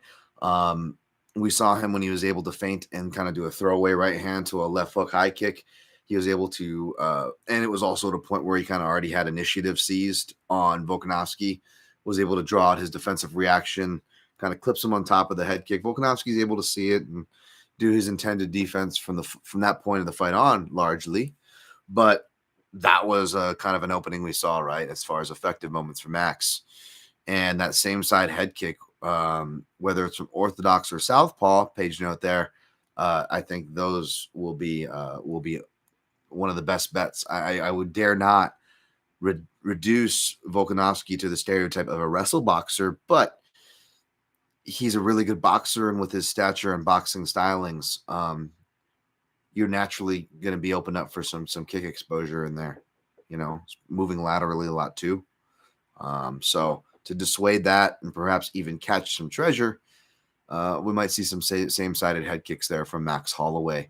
We saw him when he was able to feint and kind of do a throwaway right hand to a left hook high kick. He was able to, and it was also at a point where he kind of already had initiative seized on Volkanovski, was able to draw out his defensive reaction, kind of clips him on top of the head kick. Volkanovski's able to see it and do his intended defense from that point of the fight on, largely. But that was kind of an opening we saw, right, as far as effective moments for Max. And that same side head kick, whether it's from orthodox or southpaw, page note there, I think those will be one of the best bets. I would dare not reduce Volkanovski to the stereotype of a wrestle boxer, but he's a really good boxer, and with his stature and boxing stylings, you're naturally going to be opened up for some kick exposure in there, moving laterally a lot too. So to dissuade that and perhaps even catch some treasure, we might see some same-sided head kicks there from Max Holloway.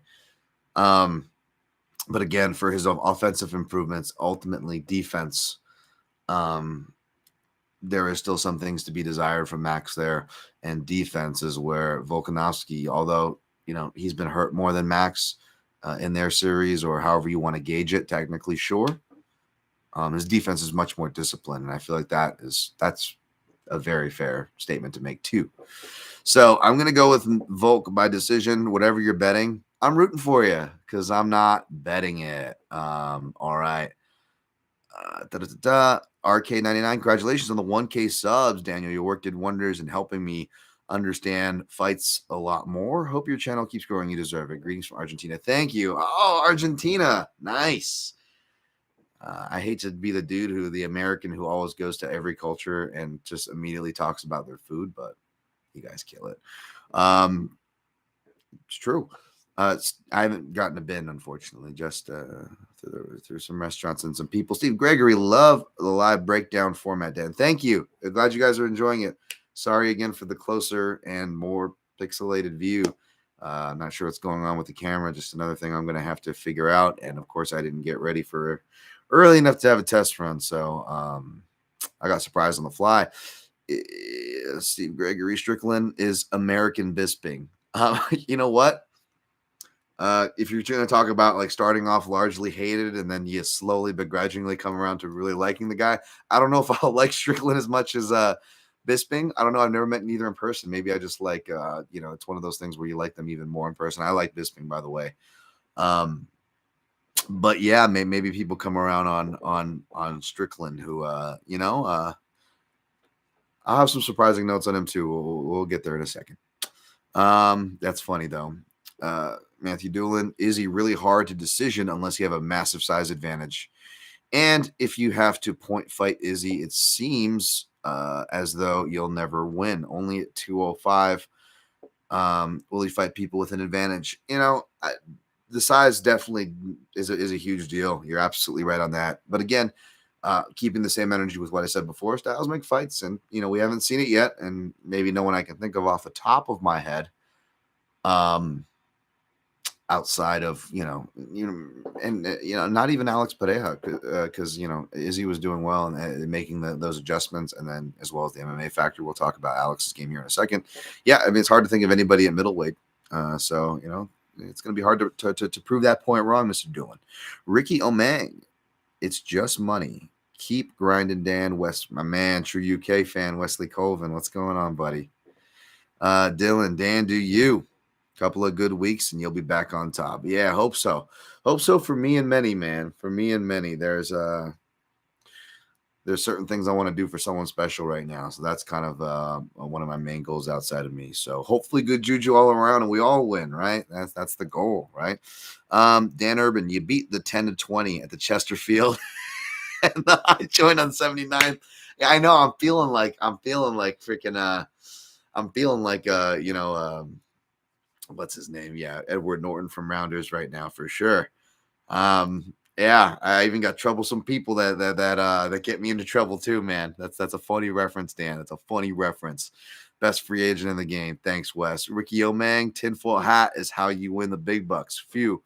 But again, for his offensive improvements, ultimately defense, there is still some things to be desired from Max there. And defense is where Volkanovski, although, he's been hurt more than Max in their series, or however you want to gauge it, technically, sure. His defense is much more disciplined. And I feel like that's a very fair statement to make too. So I'm going to go with Volk by decision. Whatever you're betting, I'm rooting for you because I'm not betting it. All right. RK99, congratulations on the 1K subs, Daniel. Your work did wonders in helping me understand fights a lot more. Hope your channel keeps growing. You deserve it. Greetings from Argentina. Thank you. Oh, Argentina. Nice. I hate to be the dude the American who always goes to every culture and just immediately talks about their food, but you guys kill it. It's true. I haven't gotten a bin, unfortunately, just through some restaurants and some people. Steve Gregory, love the live breakdown format, Dan. Thank you. I'm glad you guys are enjoying it. Sorry again for the closer and more pixelated view. I'm not sure what's going on with the camera. Just another thing I'm going to have to figure out. And of course, I didn't get ready for early enough to have a test run. So I got surprised on the fly. Steve Gregory, Strickland is American Bisping. You know what? If you're going to talk about like starting off largely hated and then you slowly begrudgingly come around to really liking the guy, I don't know if I'll like Strickland as much as Bisping. I don't know. I've never met neither in person. Maybe I just like, it's one of those things where you like them even more in person. I like Bisping, by the way. But yeah, maybe people come around on Strickland who, I'll have some surprising notes on him too. We'll get there in a second. That's funny though. Matthew Doolin, is he really hard to decision unless you have a massive size advantage? And if you have to point fight Izzy, it seems as though you'll never win. Only at 205 will he fight people with an advantage. The size definitely is a huge deal. You're absolutely right on that. But again, keeping the same energy with what I said before. Styles make fights, and we haven't seen it yet, and maybe no one I can think of off the top of my head. Outside of not even Alex Pereira, because Izzy was doing well and making those adjustments, and then as well as the MMA factor. We'll talk about Alex's game here in a second. Yeah, I mean, it's hard to think of anybody at middleweight, so it's going to be hard to prove that point wrong, Mr. Doolan. Ricky Omang, it's just money. Keep grinding, Dan West, my man, true UK fan, Wesley Colvin. What's going on, buddy? Dylan, Dan, do you? Couple of good weeks and you'll be back on top. Yeah, hope so. Hope so for me and many, man. For me and many. There's certain things I want to do for someone special right now. So that's kind of one of my main goals outside of me. So hopefully good juju all around and we all win, right? That's the goal, right? Dan Urban, you beat the 10-20 at the Chesterfield. And I joined on 79. Yeah, I know. I'm feeling like freaking what's his name? Yeah, Edward Norton from Rounders right now for sure. Yeah, I even got troublesome people that get me into trouble too, man. That's a funny reference, Dan. That's a funny reference. Best free agent in the game. Thanks, Wes. Ricky Omang, tinfoil hat is how you win the big bucks. Phew.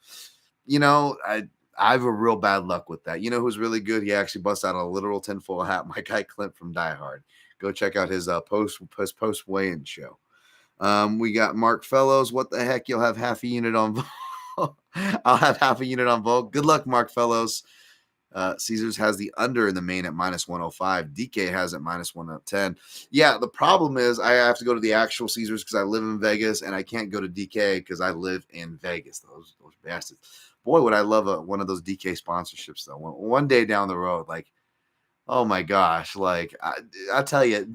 I have a real bad luck with that. You know who's really good? He actually busts out a literal tinfoil hat. My guy Clint from Die Hard. Go check out his post weigh-in show. We got Mark Fellows. What the heck? You'll have half a unit on I'll have half a unit on Vogue. Good luck, Mark Fellows. Caesars has the under in the main at -105. DK has it -110. Yeah, the problem is I have to go to the actual Caesars because I live in Vegas, and I can't go to DK because I live in Vegas. Those bastards. Boy, would I love one of those DK sponsorships, though. One day down the road, like, oh my gosh, like I tell you,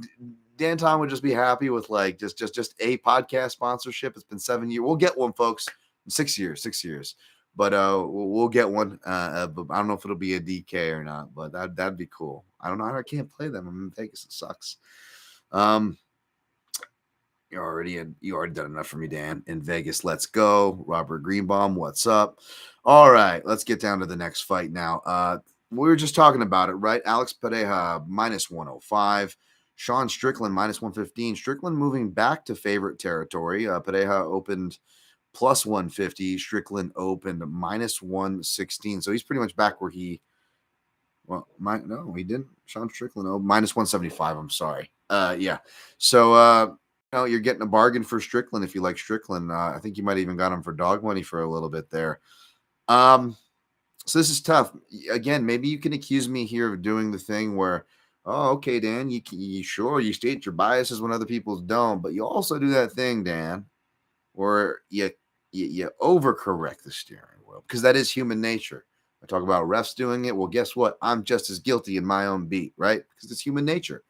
Dan Tom would just be happy with like just a podcast sponsorship. It's been 7 years. We'll get one, folks. 6 years, but we'll get one. But I don't know if it'll be a DK or not, but that'd be cool. I don't know. I can't play them. I'm in Vegas. It sucks. You already done enough for me, Dan. In Vegas, let's go. Robert Greenbaum, what's up? All right, let's get down to the next fight now. We were just talking about it, right? Alex Pereira -105. Sean Strickland -115. Strickland moving back to favorite territory. Pereira opened +150. Strickland opened -116. So he's pretty much back where he. Well, no, he didn't. Sean Strickland -175. I'm sorry. Yeah. So you're getting a bargain for Strickland if you like Strickland. I think you might even got him for dog money for a little bit there. So this is tough. Again, maybe you can accuse me here of doing the thing where, oh, okay, Dan, you state your biases when other people don't, but you also do that thing, Dan, where you overcorrect the steering wheel because that is human nature. I talk about refs doing it. Well, guess what? I'm just as guilty in my own beat, right? Because it's human nature.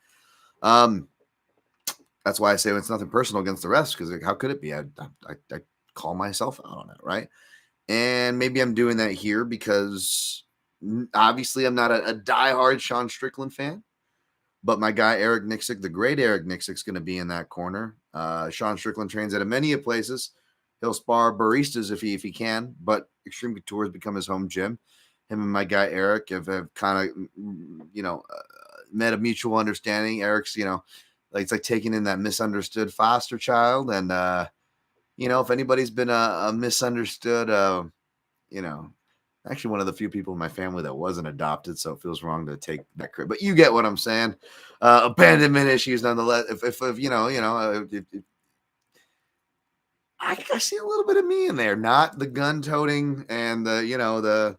That's why I say it's nothing personal against the refs because how could it be? I call myself out on it, right? And maybe I'm doing that here because obviously I'm not a diehard Sean Strickland fan, but my guy Eric Nixick, the great Eric Nixick, is going to be in that corner. Sean Strickland trains at many places. He'll spar baristas if he can, but Extreme Couture has become his home gym. Him and my guy Eric have kind of, met a mutual understanding. Eric's, it's like taking in that misunderstood foster child. And, if anybody's been a misunderstood, actually one of the few people in my family that wasn't adopted, so it feels wrong to take that credit. But you get what I'm saying. Abandonment issues, nonetheless. If I see a little bit of me in there, not the gun toting and the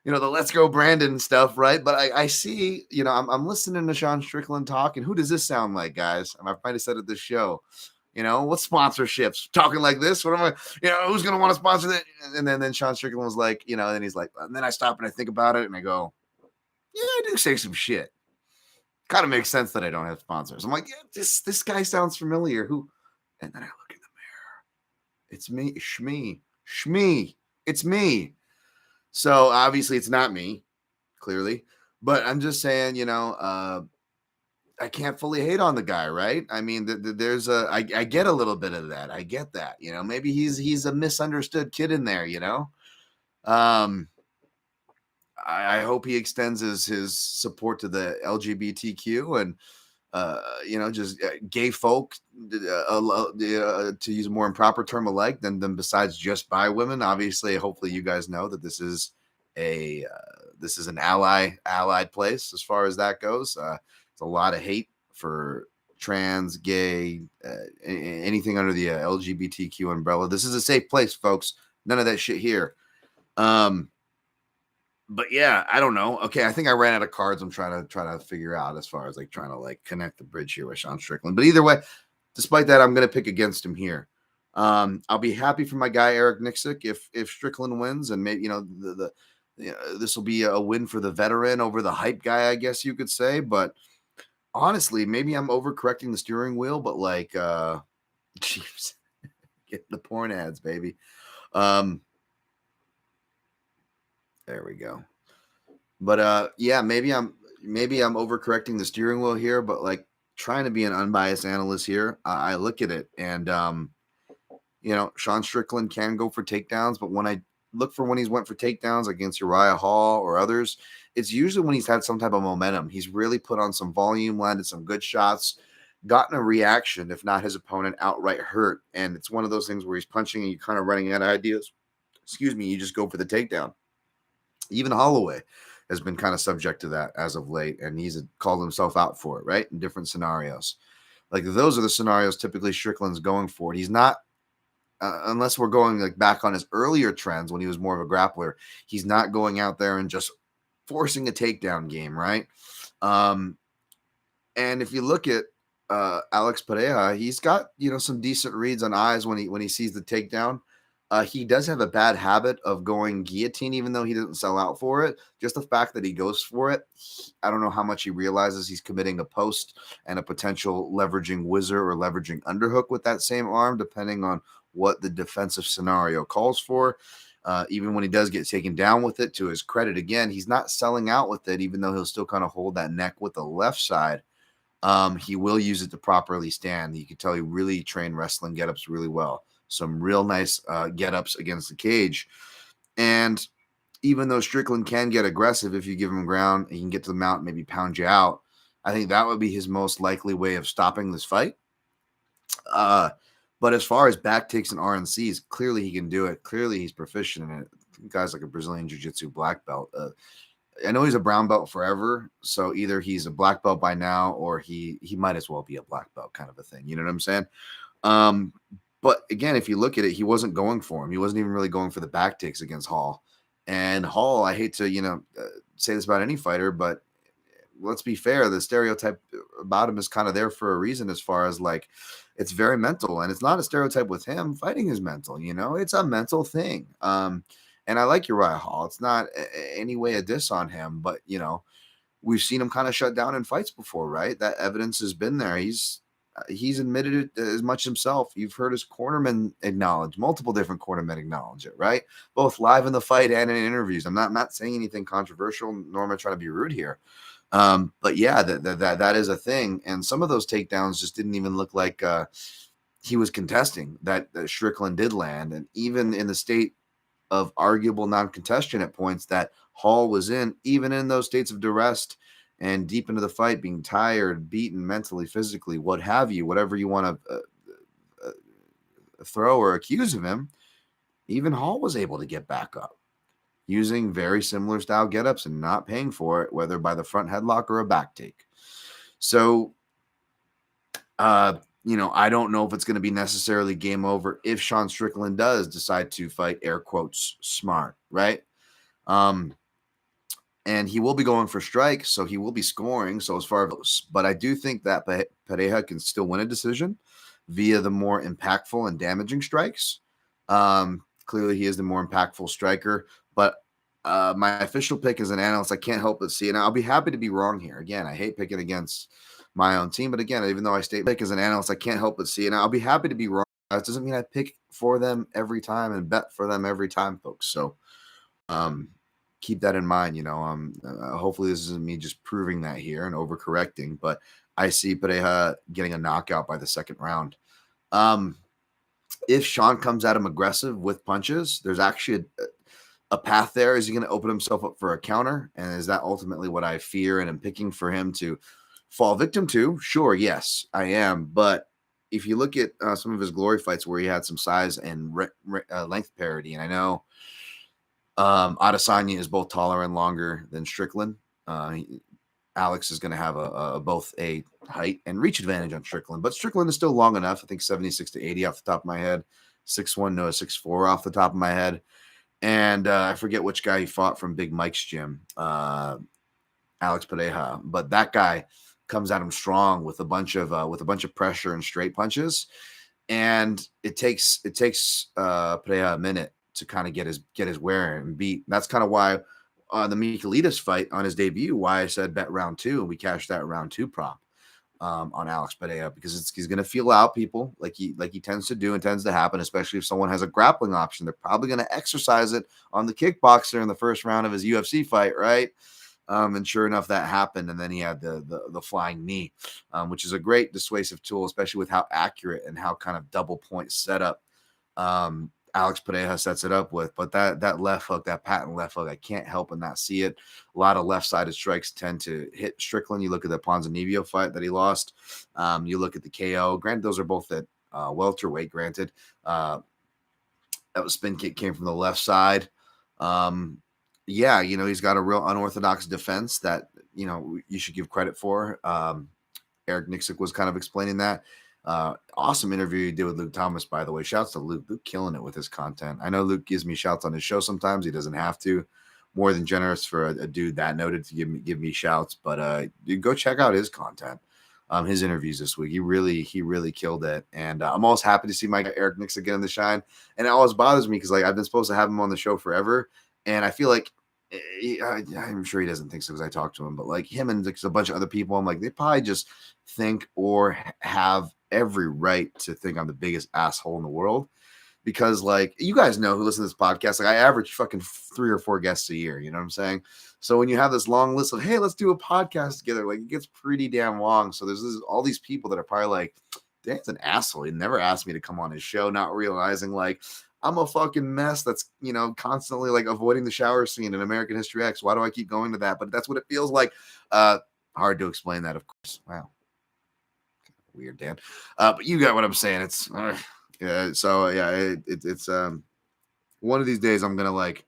let's go Brandon stuff, right? But I see, I'm listening to Sean Strickland talk, and who does this sound like, guys? I might have said it this show. What sponsorships? Talking like this? What am I? Who's gonna want to sponsor that? And then Sean Strickland was like, then he's like, and then I stop and I think about it and I go, yeah, I do say some shit. Kind of makes sense that I don't have sponsors. I'm like, yeah, this guy sounds familiar. Who? And then I look in the mirror. It's me, Shmee. It's me. So obviously it's not me, clearly. But I'm just saying, I can't fully hate on the guy, right? I mean, I get a little bit of that. I get that, maybe he's a misunderstood kid in there, I hope he extends his support to the LGBTQ and just gay folk, to use a more improper term alike than besides just bi women. Obviously, hopefully, you guys know that this is an allied place as far as that goes. It's a lot of hate for trans, gay, anything under the LGBTQ umbrella. This is a safe place, folks. None of that shit here. But yeah, I don't know. Okay, I think I ran out of cards. I'm trying to figure out as far as like trying to like connect the bridge here with Sean Strickland. But either way, despite that, I'm going to pick against him here. I'll be happy for my guy Eric Nixick if Strickland wins, and maybe this will be a win for the veteran over the hype guy, I guess you could say. But honestly, maybe I'm overcorrecting the steering wheel. But like, jeez, get the porn ads, baby. There we go. But yeah, maybe I'm overcorrecting the steering wheel here, but like trying to be an unbiased analyst here, I look at it and Sean Strickland can go for takedowns, but when I look for when he's went for takedowns against Uriah Hall or others, it's usually when he's had some type of momentum. He's really put on some volume, landed some good shots, gotten a reaction, if not his opponent outright hurt. And it's one of those things where he's punching and you're kind of running out of ideas. Excuse me, you just go for the takedown. Even Holloway has been kind of subject to that as of late, and he's called himself out for it, right? In different scenarios. Like those are the scenarios typically Strickland's going for. He's not, unless we're going like back on his earlier trends when he was more of a grappler, he's not going out there and just forcing a takedown game, right? And if you look at Alex Pereira, he's got some decent reads on eyes when he sees the takedown. He does have a bad habit of going guillotine, even though he doesn't sell out for it. Just the fact that he goes for it, I don't know how much he realizes he's committing a post and a potential leveraging whizzer or leveraging underhook with that same arm, depending on what the defensive scenario calls for. Even when he does get taken down with it, to his credit, again, he's not selling out with it, even though he'll still kind of hold that neck with the left side. He will use it to properly stand. You can tell he really trained wrestling get-ups really well. Some real nice get-ups against the cage. And even though Strickland can get aggressive if you give him ground, he can get to the mount, maybe pound you out. I think that would be his most likely way of stopping this fight. But as far as back takes and RNCs, clearly he can do it. Clearly he's proficient in it. Guy's like a Brazilian Jiu-Jitsu black belt. I know he's a brown belt forever, so either he's a black belt by now or he might as well be a black belt kind of a thing. You know what I'm saying? But again, if you look at it, he wasn't going for him. He wasn't even really going for the back takes against Hall. And Hall, I hate to, say this about any fighter, but let's be fair. The stereotype about him is kind of there for a reason, as far as like, it's very mental, and it's not a stereotype with him. Fighting is mental, it's a mental thing. And I like Uriah Hall. It's not any way a diss on him, but we've seen him kind of shut down in fights before, right? That evidence has been there. He's admitted it as much himself. You've heard his cornermen acknowledge, multiple different cornermen acknowledge it, right? Both live in the fight and in interviews. I'm not saying anything controversial, nor am I trying to be rude here. But yeah, that is a thing. And some of those takedowns just didn't even look like he was contesting that Strickland did land. And even in the state of arguable non-contestation at points that Hall was in, even in those states of duress and deep into the fight, being tired, beaten mentally, physically, what have you, whatever you want to throw or accuse of him, even Hall was able to get back up using very similar style get-ups and not paying for it, whether by the front headlock or a back take. So, I don't know if it's going to be necessarily game over if Sean Strickland does decide to fight, air quotes, smart, right? And he will be going for strikes, so he will be scoring. So as far as, but I do think that Pereira can still win a decision via the more impactful and damaging strikes. Clearly, he is the more impactful striker. But my official pick as an analyst, I can't help but see, and I'll be happy to be wrong here. Again, I hate picking against my own team, but again, even though I state pick as an analyst, I can't help but see, and I'll be happy to be wrong. That doesn't mean I pick for them every time and bet for them every time, folks. So, keep that in mind. Hopefully this isn't me just proving that here and overcorrecting, but I see Pereira getting a knockout by the second round. If Sean comes at him aggressive with punches, there's actually a path there? Is he going to open himself up for a counter? And is that ultimately what I fear and am picking for him to fall victim to? Sure, yes, I am. But if you look at some of his glory fights where he had some size and length parity, and I know Adesanya is both taller and longer than Strickland. Alex is going to have both a height and reach advantage on Strickland, but Strickland is still long enough. I think 76 to 80 off the top of my head, 6'1", no 6'4" off the top of my head. And I forget which guy he fought from Big Mike's gym, Alex Pereira, but that guy comes at him strong with a bunch of pressure and straight punches, and it takes Pereira a minute to kind of get his wear and beat. That's kind of why the Michailidis fight on his debut, why I said bet round 2, and we cashed that round 2 prop on Alex Pereira, because he's going to feel out people like he tends to do and tends to happen, especially if someone has a grappling option. They're probably going to exercise it on the kickboxer in the first round of his UFC fight, right? And sure enough, that happened. And then he had the flying knee, which is a great dissuasive tool, especially with how accurate and how kind of double point setup Alex Pereira sets it up with. But that left hook, that patent left hook, I can't help but not see it. A lot of left-sided strikes tend to hit Strickland. You look at the Ponzinibbio fight that he lost. You look at the KO. Granted, those are both at welterweight, granted. That was spin kick, came from the left side. Yeah, he's got a real unorthodox defense that, you should give credit for. Eric Nixick was kind of explaining that. Awesome interview you did with Luke Thomas, by the way. Shouts to Luke. Luke killing it with his content. I know Luke gives me shouts on his show sometimes. He doesn't have to. More than generous for a dude that noted to give me shouts. But go check out his content. His interviews this week. He really killed it. And I'm always happy to see my guy Eric Nixick get in the shine. And it always bothers me because I've been supposed to have him on the show forever. And I feel like I'm sure he doesn't think so because I talked to him, but like him and a bunch of other people, I'm like, they probably just think or have every right to think I'm the biggest asshole in the world, because like, you guys know who listen to this podcast, like I average fucking 3 or 4 guests a year. You know what I'm saying? So when you have this long list of, hey, let's do a podcast together, like it gets pretty damn long. So there's all these people that are probably like, Dan's an asshole. He never asked me to come on his show, not realizing like, I'm a fucking mess that's, constantly like avoiding the shower scene in American History X. Why do I keep going to that? But that's what it feels like. Hard to explain that, of course. Wow. Weird, Dan. But you got what I'm saying. It's yeah. So yeah, it's one of these days I'm gonna like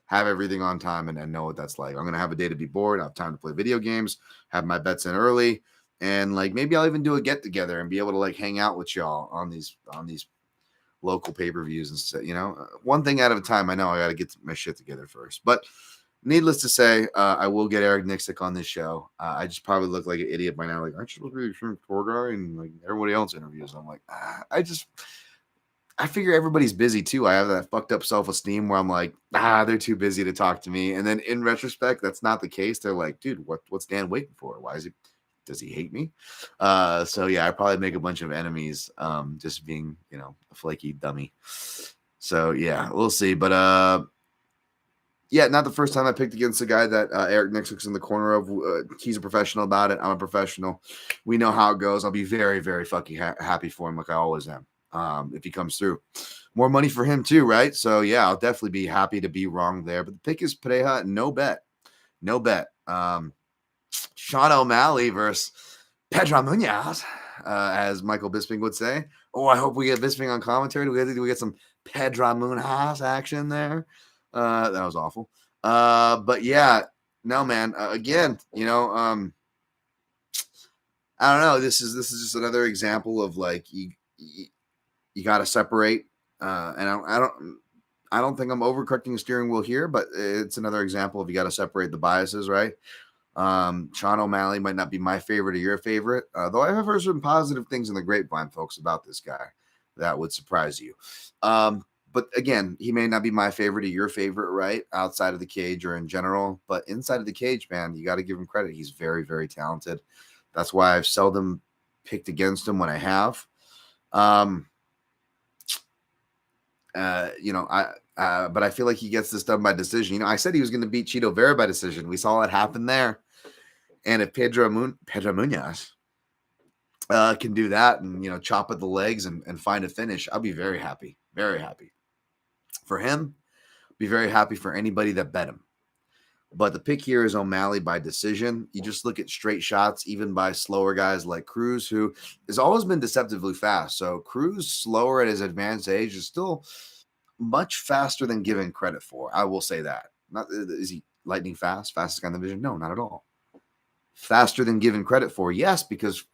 have everything on time and know what that's like. I'm gonna have a day to be bored. I have time to play video games, have my bets in early, and like maybe I'll even do a get together and be able to like hang out with y'all on these local pay-per-views and stuff, one thing at a time. I know I got to get my shit together first, but needless to say, I will get Eric Nixick on this show. I just probably look like an idiot by now. Like, aren't you supposed to be a shrimp tour guy? And like everybody else interviews. I'm like, I figure everybody's busy too. I have that fucked up self-esteem where I'm like, they're too busy to talk to me. And then in retrospect, that's not the case. They're like, dude, what's Dan waiting for? Does he hate me? So yeah, I probably make a bunch of enemies, just being, a flaky dummy. So yeah, we'll see. But yeah, not the first time I picked against a guy that Eric Nixick's in the corner of. He's a professional about it. I'm a professional. We know how it goes. I'll be very, very fucking happy for him, like I always am. If he comes through, more money for him too, right? So yeah, I'll definitely be happy to be wrong there. But the pick is Pereira, no bet. Sean O'Malley versus Pedro Munoz, as Michael Bisping would say. Oh, I hope we get Bisping on commentary. Do we get some Pedro Munoz action there? That was awful. But yeah, no, man. Again, I don't know. This is just another example of like you got to separate. And I don't think I'm overcorrecting the steering wheel here, but it's another example of you got to separate the biases, right? Sean O'Malley might not be my favorite or your favorite, though I have heard some positive things in the grapevine, folks, about this guy that would surprise you. But again, he may not be my favorite or your favorite, right? Outside of the cage or in general, but inside of the cage, man, you got to give him credit. He's very, very talented. That's why I've seldom picked against him when I have. But I feel like he gets this done by decision. I said he was going to beat Chito Vera by decision. We saw what happened there. And if Pedro Munoz can do that and, chop at the legs and find a finish, I'll be very happy. Very happy. For him, Be very happy for anybody that bet him. But the pick here is O'Malley by decision. You just look at straight shots, even by slower guys like Cruz, who has always been deceptively fast. So Cruz, slower at his advanced age, is still much faster than given credit for. I will say that. Not is he lightning fast, fastest guy in the division? No, not at all. Faster than given credit for, yes, because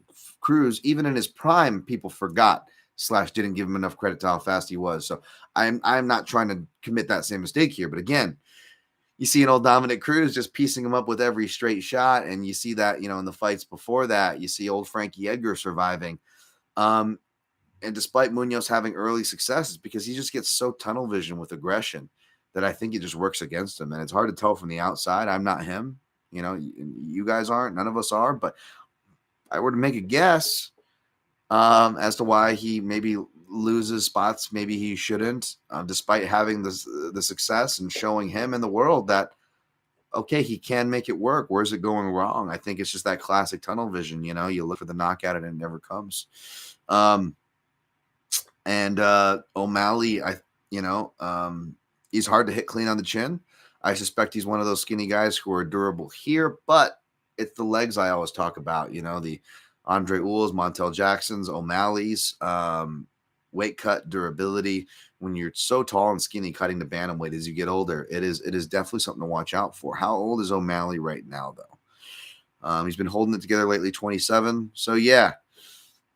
Cruz, even in his prime, people forgot / didn't give him enough credit to how fast he was. So I'm not trying to commit that same mistake here, but again, you see an old Dominic Cruz just piecing him up with every straight shot. And you see that, in the fights before that, you see old Frankie Edgar surviving. And despite Munoz having early success, it's because he just gets so tunnel vision with aggression that I think it just works against him. And it's hard to tell from the outside. I'm not him. You guys aren't. None of us are. But I were to make a guess as to why he maybe loses spots maybe he shouldn't, despite having the success and showing him and the world that, okay, he can make it work. Where's it going wrong? I think it's just that classic tunnel vision. You look for the knockout and it never comes. And O'Malley, he's hard to hit clean on the chin. I suspect he's one of those skinny guys who are durable here, but it's the legs I always talk about. The Andre Ules, Montel Jacksons, O'Malley's, weight cut, durability. When you're so tall and skinny, cutting the bantamweight as you get older, it is definitely something to watch out for. How old is O'Malley right now, though? He's been holding it together lately, 27. So yeah,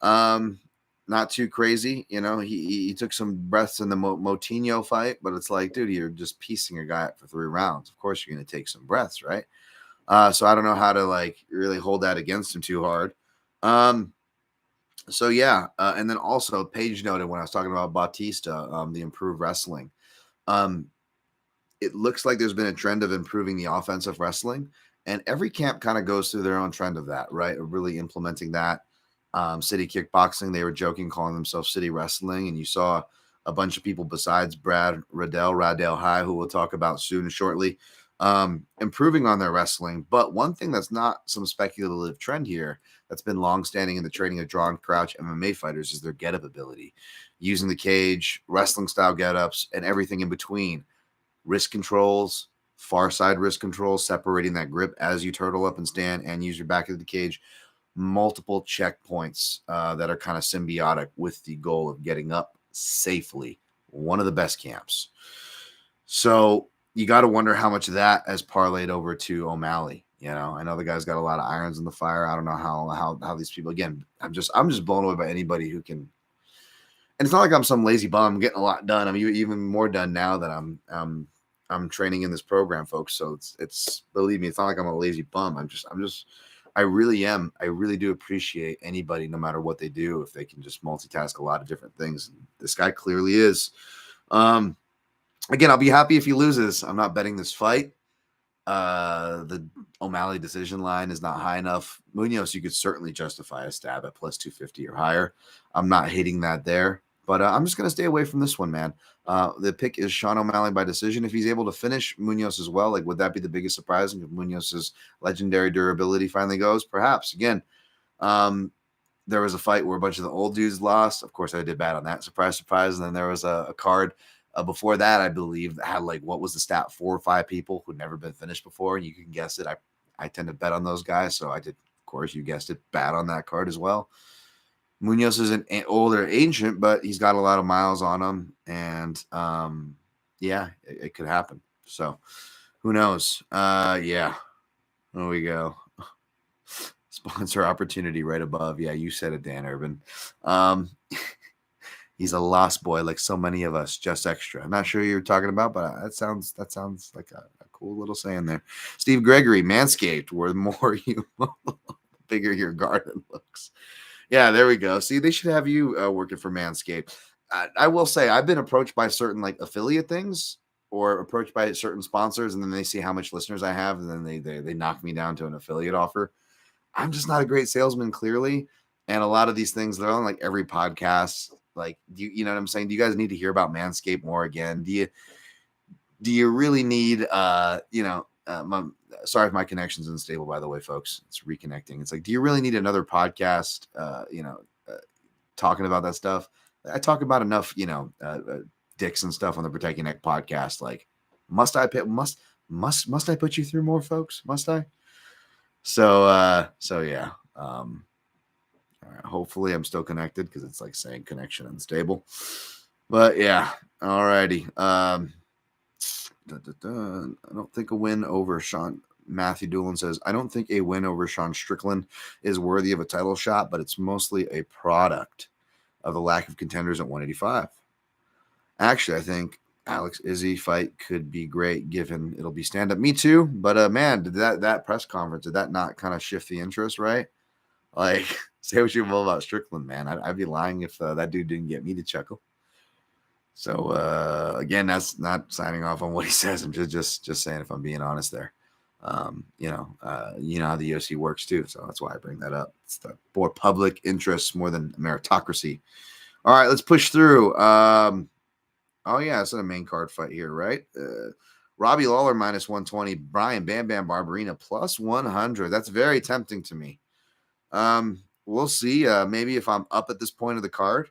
not too crazy. He took some breaths in the Moutinho fight, but it's like, dude, you're just piecing a guy up for 3 rounds. Of course, you're going to take some breaths, right? So I don't know how to really hold that against him too hard. So yeah, and then also Paige noted when I was talking about Bautista, the improved wrestling. It looks like there's been a trend of improving the offensive wrestling, and every camp kind of goes through their own trend of that, right? Of really implementing that. City Kickboxing, they were joking, calling themselves City Wrestling, and you saw a bunch of people besides Brad Radell High, who we'll talk about soon and shortly, improving on their wrestling. But one thing that's not some speculative trend here that's been longstanding in the training of drawn crouch MMA fighters is their get-up ability, using the cage, wrestling style get-ups, and everything in between. Wrist controls, far side wrist controls, separating that grip as you turtle up and stand and use your back of the cage. Multiple checkpoints that are kind of symbiotic with the goal of getting up safely. One of the best camps. So you got to wonder how much of that has parlayed over to O'Malley. I know the guy's got a lot of irons in the fire. I don't know how these people, again, I'm just blown away by anybody who can. And it's not like I'm some lazy bum. I'm getting a lot done. I'm even more done now that I'm training in this program, folks. So it's believe me, it's not like I'm a lazy bum. I really am. I really do appreciate anybody, no matter what they do, if they can just multitask a lot of different things. And this guy clearly is. Again, I'll be happy if he loses. I'm not betting this fight. The O'Malley decision line is not high enough. Munoz, you could certainly justify a stab at plus 250 or higher. I'm not hating that there, but I'm just going to stay away from this one, man. The pick is Sean O'Malley by decision. If he's able to finish Munoz as well, would that be the biggest surprise? If Munoz's legendary durability finally goes, perhaps. Again, there was a fight where a bunch of the old dudes lost. Of course, I did bad on that. Surprise, surprise. And then there was a card before that, I believe, that had what was the stat? 4 or 5 people who'd never been finished before. And you can guess it. I tend to bet on those guys. So I did, of course, you guessed it, bad on that card as well. Munoz is an older ancient, but he's got a lot of miles on him. And yeah, it could happen. So who knows? Yeah, there we go. Sponsor opportunity right above. Yeah, you said it, Dan Urban. He's a lost boy like so many of us, just extra. I'm not sure who you're talking about, but that sounds like a cool little saying there. Steve Gregory, Manscaped, where the more you bigger your garden looks. Yeah, there we go. See, they should have you working for Manscaped. I will say I've been approached by certain affiliate things or approached by certain sponsors, and then they see how much listeners I have, and then they knock me down to an affiliate offer. I'm just not a great salesman, clearly. And a lot of these things, they're on every podcast. You know what I'm saying? Do you guys need to hear about Manscaped more again? Do you really need, sorry if my connection's unstable, by the way, folks. It's reconnecting. It's do you really need another podcast, talking about that stuff? I talk about enough, dicks and stuff on the Protect Your Neck podcast. Must I pay? Must I put you through more, folks? Must I? So yeah. All right, hopefully I'm still connected because it's like saying connection unstable. But yeah, all righty. I don't think a win over Matthew Doolin says, I don't think a win over Sean Strickland is worthy of a title shot, but it's mostly a product of the lack of contenders at 185. Actually, I think Alex Izzy fight could be great given it'll be stand-up. Me too, but man, did that press conference, did that not kind of shift the interest, right? Like, say what you will about Strickland, man. I'd be lying if that dude didn't get me to chuckle. So again, that's not signing off on what he says. I'm just saying if I'm being honest there. You know how the UFC works too. So that's why I bring that up. It's the more public interest more than meritocracy. All right, let's push through. Oh yeah, it's a main card fight here, right? Robbie Lawler minus 120, Brian Bam Bam Barberina plus 100. That's very tempting to me. We'll see. Maybe if I'm up at this point of the card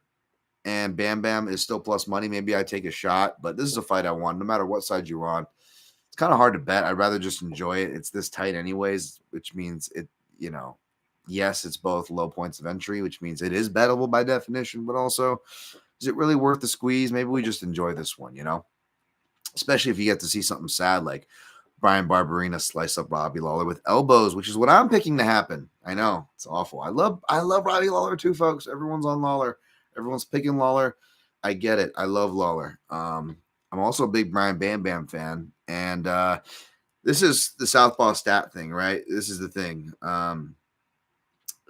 and Bam Bam is still plus money, maybe I take a shot. But this is a fight I want, no matter what side you're on. It's kind of hard to bet. I'd rather just enjoy it. It's this tight anyways, which means it, yes, it's both low points of entry, which means it is bettable by definition, but also, is it really worth the squeeze? Maybe we just enjoy this one, especially if you get to see something sad like Brian Barberina slice up Robbie Lawler with elbows, which is what I'm picking to happen. I know it's awful. I love Robbie Lawler too, folks. Everyone's on Lawler. Everyone's picking Lawler. I get it. I love Lawler. I'm also a big Brian Bam Bam fan, and this is the southpaw stat thing, right? This is the thing.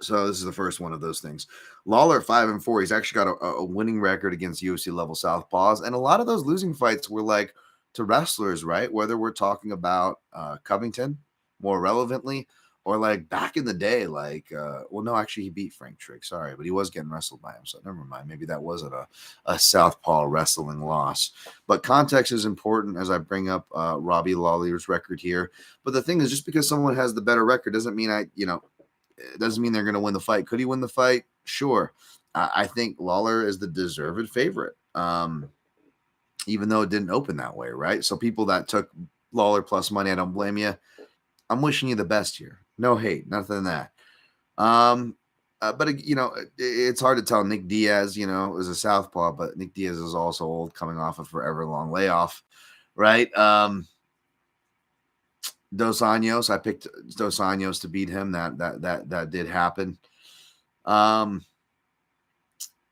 So this is the first one of those things. Lawler 5-4. He's actually got a winning record against UFC level southpaws, and a lot of those losing fights were like to wrestlers, right? Whether we're talking about Covington more relevantly, or like back in the day, like no, actually he beat Frank Trigg. Sorry, but he was getting wrestled by him, so never mind. Maybe that wasn't a southpaw wrestling loss. But context is important as I bring up Robbie Lawler's record here. But the thing is, just because someone has the better record doesn't mean it doesn't mean they're going to win the fight. Could he win the fight? Sure. I think Lawler is the deserved favorite, even though it didn't open that way, right? So people that took Lawler plus money, I don't blame you. I'm wishing you the best here. No hate, nothing that. But it's hard to tell. Nick Diaz, is a southpaw, but Nick Diaz is also old, coming off a forever long layoff, right? Dos Anjos, I picked Dos Anjos to beat him. That did happen.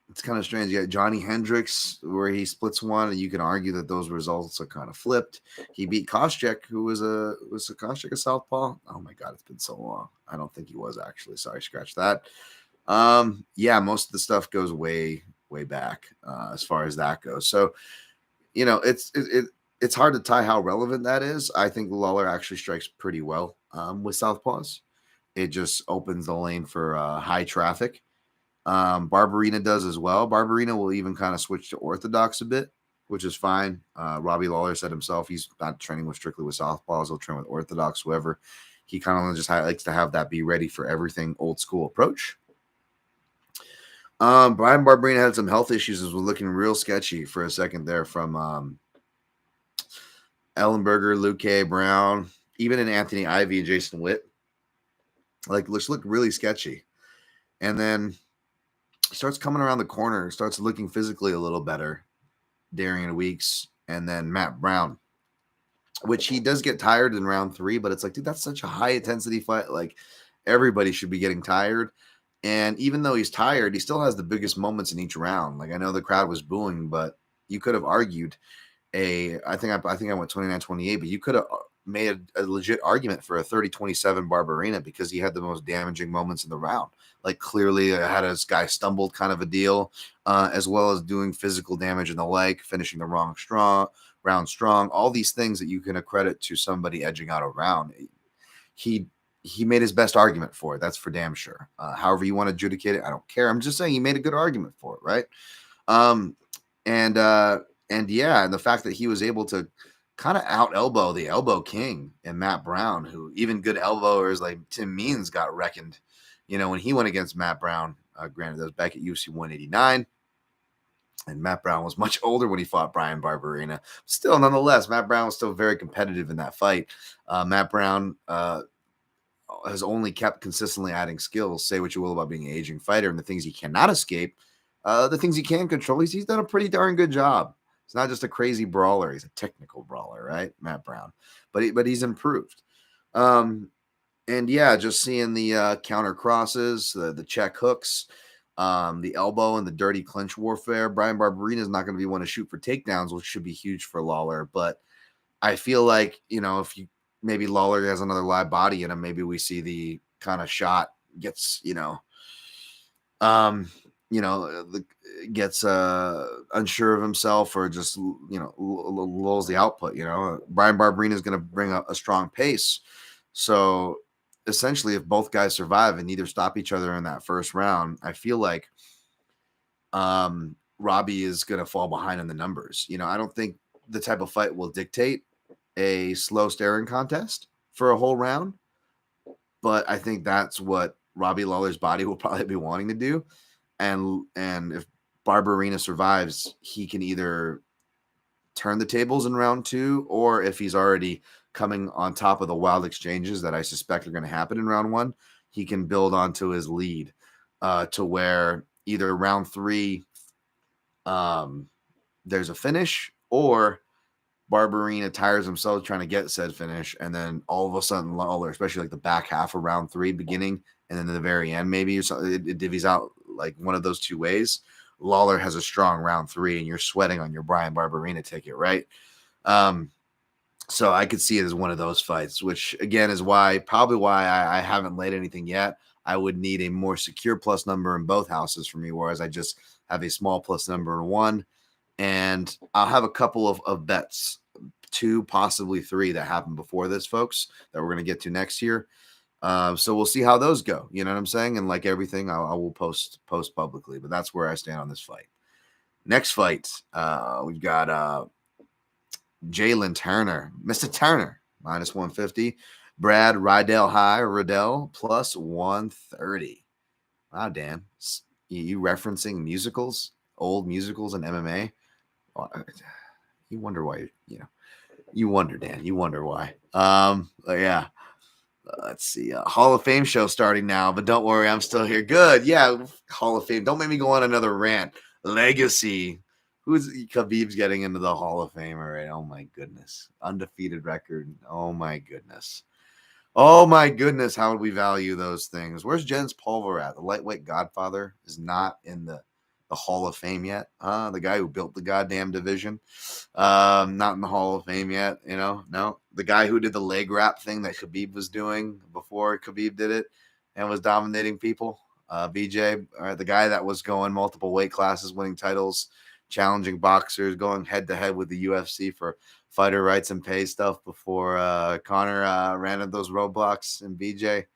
It's kind of strange. You got Johnny Hendricks, where he splits one, and you can argue that those results are kind of flipped. He beat Koscheck, who was Koscheck a southpaw? Oh my God, it's been so long. I don't think he was actually. Sorry, scratch that. Yeah, most of the stuff goes way back as far as that goes. So, it's hard to tie how relevant that is. I think Lawler actually strikes pretty well with southpaws. It just opens the lane for high traffic. Barberina does as well. Barberina will even kind of switch to orthodox a bit, which is fine. Robbie Lawler said himself he's not training strictly with southpaws. He'll train with orthodox, whoever. He kind of just likes to have that be ready for everything old school approach. Brian Barberina had some health issues. Was looking real sketchy for a second there from Ellenberger, Luke K. Brown, even in Anthony Ivy and Jason Witt. Like, looked really sketchy. And then starts coming around the corner, starts looking physically a little better. Darian Weeks, and then Matt Brown, which he does get tired in round 3, but it's like, dude, that's such a high intensity fight. Like, everybody should be getting tired. And even though he's tired, he still has the biggest moments in each round. Like, I know the crowd was booing, but you could have argued I think I went 29-28, but you could have made a legit argument for a 30-27 Barberina because he had the most damaging moments in the round. Like, clearly had his guy stumbled kind of a deal, as well as doing physical damage in the leg, finishing the round strong, all these things that you can accredit to somebody edging out a round. He made his best argument for it. That's for damn sure. However you want to adjudicate it, I don't care. I'm just saying he made a good argument for it, right? And the fact that he was able to kind of out elbow the elbow king and Matt Brown, who even good elbowers like Tim Means got reckoned, when he went against Matt Brown. Granted, that was back at UFC 189. And Matt Brown was much older when he fought Brian Barberena. Still, nonetheless, Matt Brown was still very competitive in that fight. Matt Brown has only kept consistently adding skills. Say what you will about being an aging fighter and the things he cannot escape, the things he can control. He's done a pretty darn good job. He's not just a crazy brawler; he's a technical brawler, right, Matt Brown? But he's improved. And yeah, just seeing the counter crosses, the check hooks, the elbow, and the dirty clinch warfare. Brian Barberena is not going to be one to shoot for takedowns, which should be huge for Lawler. But I feel like, if you maybe Lawler has another live body in him, maybe we see the kind of shot gets, gets unsure of himself, or just, lulls the output. Brian Barberena is going to bring a strong pace. So essentially, if both guys survive and neither stop each other in that first round, I feel like Robbie is going to fall behind in the numbers. I don't think the type of fight will dictate a slow staring contest for a whole round, but I think that's what Robbie Lawler's body will probably be wanting to do. And if Barberena survives, he can either turn the tables in round 2, or if he's already coming on top of the wild exchanges that I suspect are going to happen in round 1, he can build onto his lead to where either round 3 there's a finish, or Barberena tires himself trying to get said finish, and then all of a sudden Lawler, especially like the back half of round 3 beginning, and then to the very end, maybe it divvies out like one of those two ways. Lawler has a strong round 3, and you're sweating on your Brian Barberena ticket, right? So I could see it as one of those fights, which again is probably why I haven't laid anything yet. I would need a more secure plus number in both houses for me, whereas I just have a small plus number in one. And I'll have a couple of bets, 2, possibly 3 that happen before this, folks, that we're going to get to next year. So we'll see how those go. You know what I'm saying? And like everything, I will post publicly, but that's where I stand on this fight. Next fight, we've got Jalen Turner, Mr. Turner, minus 150. Brad Riddell plus 130. Wow, Dan, you referencing musicals, old musicals and MMA? You wonder why, you wonder, Dan, you wonder why. Yeah. Let's see. Hall of Fame show starting now, but don't worry, I'm still here. Good. Yeah, Hall of Fame. Don't make me go on another rant. Legacy. Khabib's getting into the Hall of Fame already. Oh, my goodness. Undefeated record. Oh, my goodness. Oh, my goodness. How would we value those things? Where's Jens Pulver at? The lightweight godfather is not in the Hall of Fame yet. The guy who built the goddamn division. Not in the Hall of Fame yet. No. The guy who did the leg wrap thing that Khabib was doing before Khabib did it and was dominating people. BJ, the guy that was going multiple weight classes, winning titles, challenging boxers, going head to head with the UFC for fighter rights and pay stuff before Conor ran into those roadblocks. And BJ,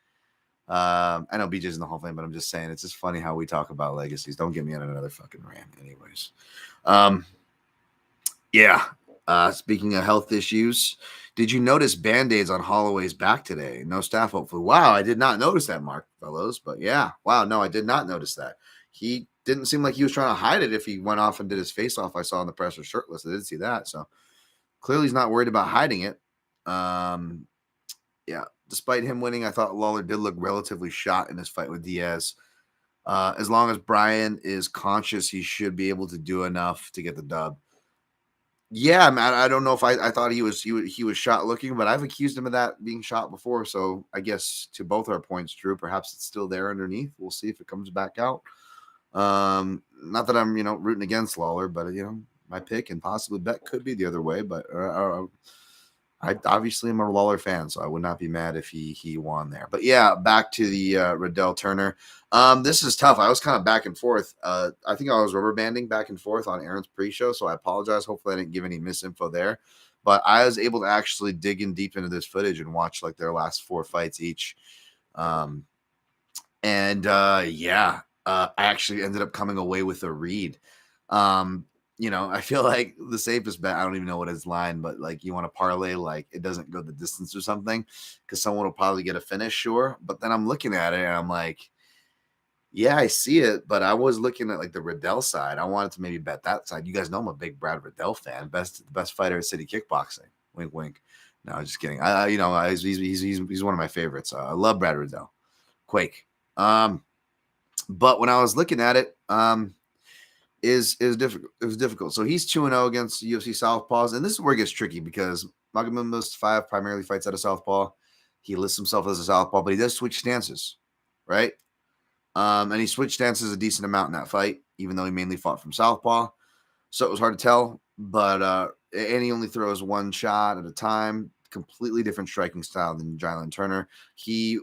I know BJ's in the Hall of Fame, but I'm just saying it's just funny how we talk about legacies. Don't get me on another fucking rant, anyways. Yeah. Speaking of health issues, did you notice Band-Aids on Holloway's back today? No staff, hopefully. Wow, I did not notice that, Mark Fellows. But yeah, wow, no, I did not notice that. He didn't seem like he was trying to hide it if he went off and did his face off. I saw in the presser shirtless. I didn't see that. So clearly he's not worried about hiding it. Yeah, despite him winning, I thought Lawler did look relatively shot in his fight with Diaz. As long as Brian is conscious, he should be able to do enough to get the dub. Yeah, man, I don't know if I thought he was shot looking, but I've accused him of that being shot before. So I guess to both our points, Drew, perhaps it's still there underneath. We'll see if it comes back out. Not that I'm rooting against Lawler, but my pick and possibly bet could be the other way. But I obviously am a Lawler fan, so I would not be mad if he won there. But yeah, back to the Riddell Turner. This is tough. I was kind of back and forth. I think I was rubber banding back and forth on Aaron's pre-show, so I apologize. Hopefully I didn't give any misinfo there. But I was able to actually dig in deep into this footage and watch like their last 4 fights each. I actually ended up coming away with a read. I feel like the safest bet, I don't even know what his line, but like you want to parlay, like it doesn't go the distance or something because someone will probably get a finish, sure. But then I'm looking at it and I'm like, Yeah, I see it, but I was looking at like the Riddell side. I wanted to maybe bet that side. You guys know I'm a big Brad Riddell fan, best fighter at City Kickboxing. Wink, wink. No, just kidding. He's one of my favorites. I love Brad Riddell. Quake. But when I was looking at it, is difficult. It was difficult. So he's 2-0 against UFC Southpaws, and this is where it gets tricky because Magomed Mustafayev primarily fights out of Southpaw. He lists himself as a Southpaw, but he does switch stances, right? And he switched stances a decent amount in that fight, even though he mainly fought from Southpaw. So it was hard to tell, but and he only throws one shot at a time. Completely different striking style than Jalen Turner. He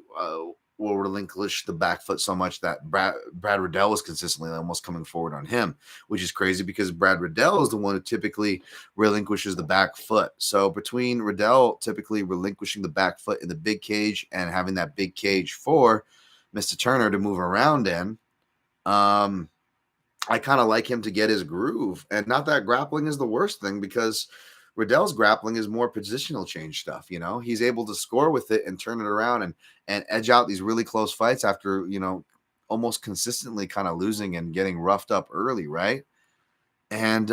will relinquish the back foot so much that Brad Riddell was consistently almost coming forward on him, which is crazy because Brad Riddell is the one who typically relinquishes the back foot. So between Riddell typically relinquishing the back foot in the big cage and having that big cage for Mr. Turner to move around in, I kind of like him to get his groove. And not that grappling is the worst thing because Riddell's grappling is more positional change stuff. You know, he's able to score with it and turn it around and edge out these really close fights after, almost consistently kind of losing and getting roughed up early, right? And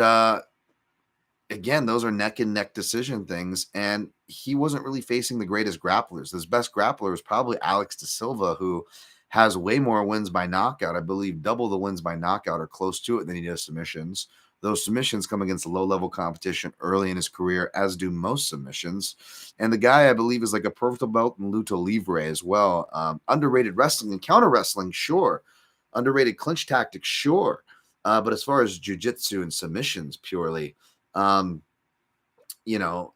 again, those are neck and neck decision things. And he wasn't really facing the greatest grapplers. His best grappler is probably Alex De Silva, who has way more wins by knockout. I believe double the wins by knockout or close to it than he does submissions. Those submissions come against low-level competition early in his career, as do most submissions. And the guy, I believe, is like a purple belt in luta livre as well. Underrated wrestling and counter wrestling, sure. Underrated clinch tactics, sure. But as far as jiu-jitsu and submissions purely, you know,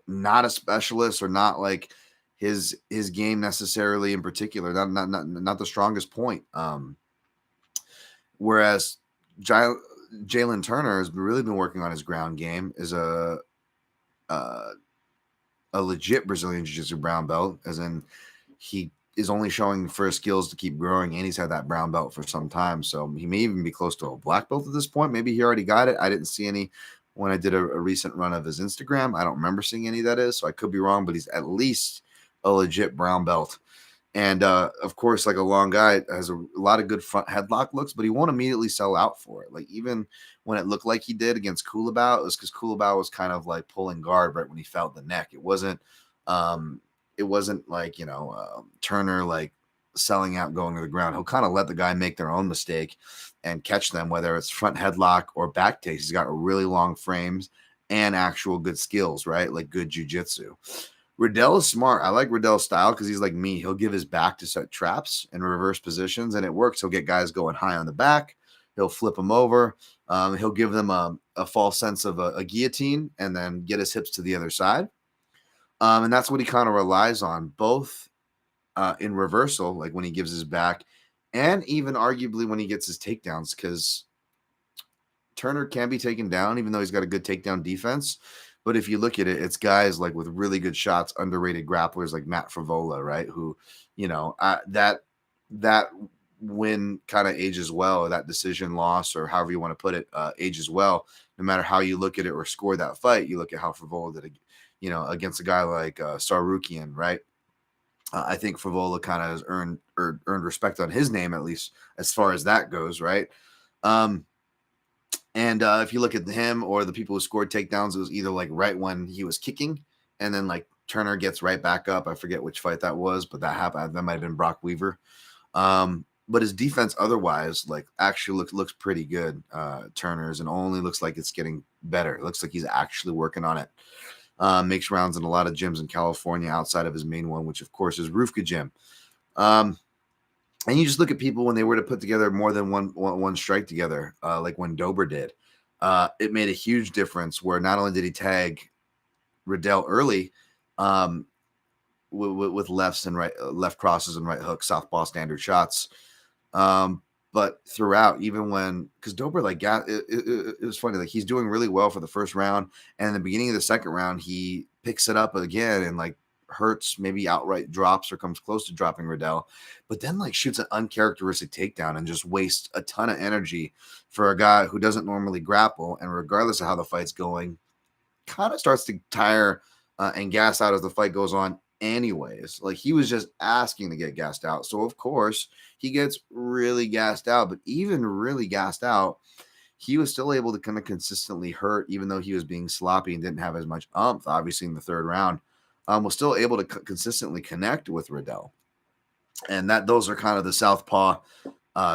not a specialist or not like his game necessarily in particular, not the strongest point. Whereas Jalen Turner has really been working on his ground game, is a legit Brazilian Jiu-Jitsu brown belt, as in he is only showing for his skills to keep growing, and he's had that brown belt for some time. So he may even be close to a black belt at this point. Maybe he already got it. I didn't see any when I did a recent run of his Instagram. I don't remember seeing any, that is, so I could be wrong, but he's at least a legit brown belt. And of course, like a long guy, has a lot of good front headlock looks, but he won't immediately sell out for it. Like even when it looked like he did against Kulabau, it was because Kulabau was kind of like pulling guard right when he felt the neck. It wasn't like, Turner like selling out, going to the ground. He'll kind of let the guy make their own mistake and catch them, whether it's front headlock or back takes. He's got really long frames and actual good skills, right? Like good jiu-jitsu. Riddell is smart. I like Riddell's style because he's like me. He'll give his back to set traps and reverse positions, and it works. He'll get guys going high on the back. He'll flip them over. He'll give them a false sense of a guillotine and then get his hips to the other side. And that's what he kind of relies on, both in reversal, like when he gives his back, and even arguably when he gets his takedowns, because Turner can be taken down, even though he's got a good takedown defense. But if you look at it, it's guys like with really good shots, underrated grapplers like Matt Favola, right? Who, that win kind of ages well, or that decision loss, or however you want to put it, ages well. No matter how you look at it or score that fight, you look at how Favola did, against a guy like Sarukian, right? I think Favola kind of has earned respect on his name, at least as far as that goes, right? And if you look at him or the people who scored takedowns, it was either like right when he was kicking, and then like Turner gets right back up. I forget which fight that was, but that happened. That might have been Brock Weaver. But his defense otherwise, like, actually looks pretty good. Turner's, and only looks like it's getting better. It looks like he's actually working on it. Makes rounds in a lot of gyms in California outside of his main one, which of course is Rufka Gym. And you just look at people when they were to put together more than one strike together, like when Dober did. It made a huge difference where not only did he tag Riddell early with lefts and left crosses and right hooks, southpaw standard shots, but throughout, even when, because Dober, like, it was funny, like he's doing really well for the first round, and in the beginning of the second round, he picks it up again and like hurts, maybe outright drops or comes close to dropping Riddell, but then like shoots an uncharacteristic takedown and just wastes a ton of energy for a guy who doesn't normally grapple, and regardless of how the fight's going, kind of starts to tire and gas out as the fight goes on anyways. Like, he was just asking to get gassed out. So, of course, he gets really gassed out. But even really gassed out, he was still able to kind of consistently hurt, even though he was being sloppy and didn't have as much umph, obviously, in the third round. Was still able to consistently connect with Riddell. And those are kind of the southpaw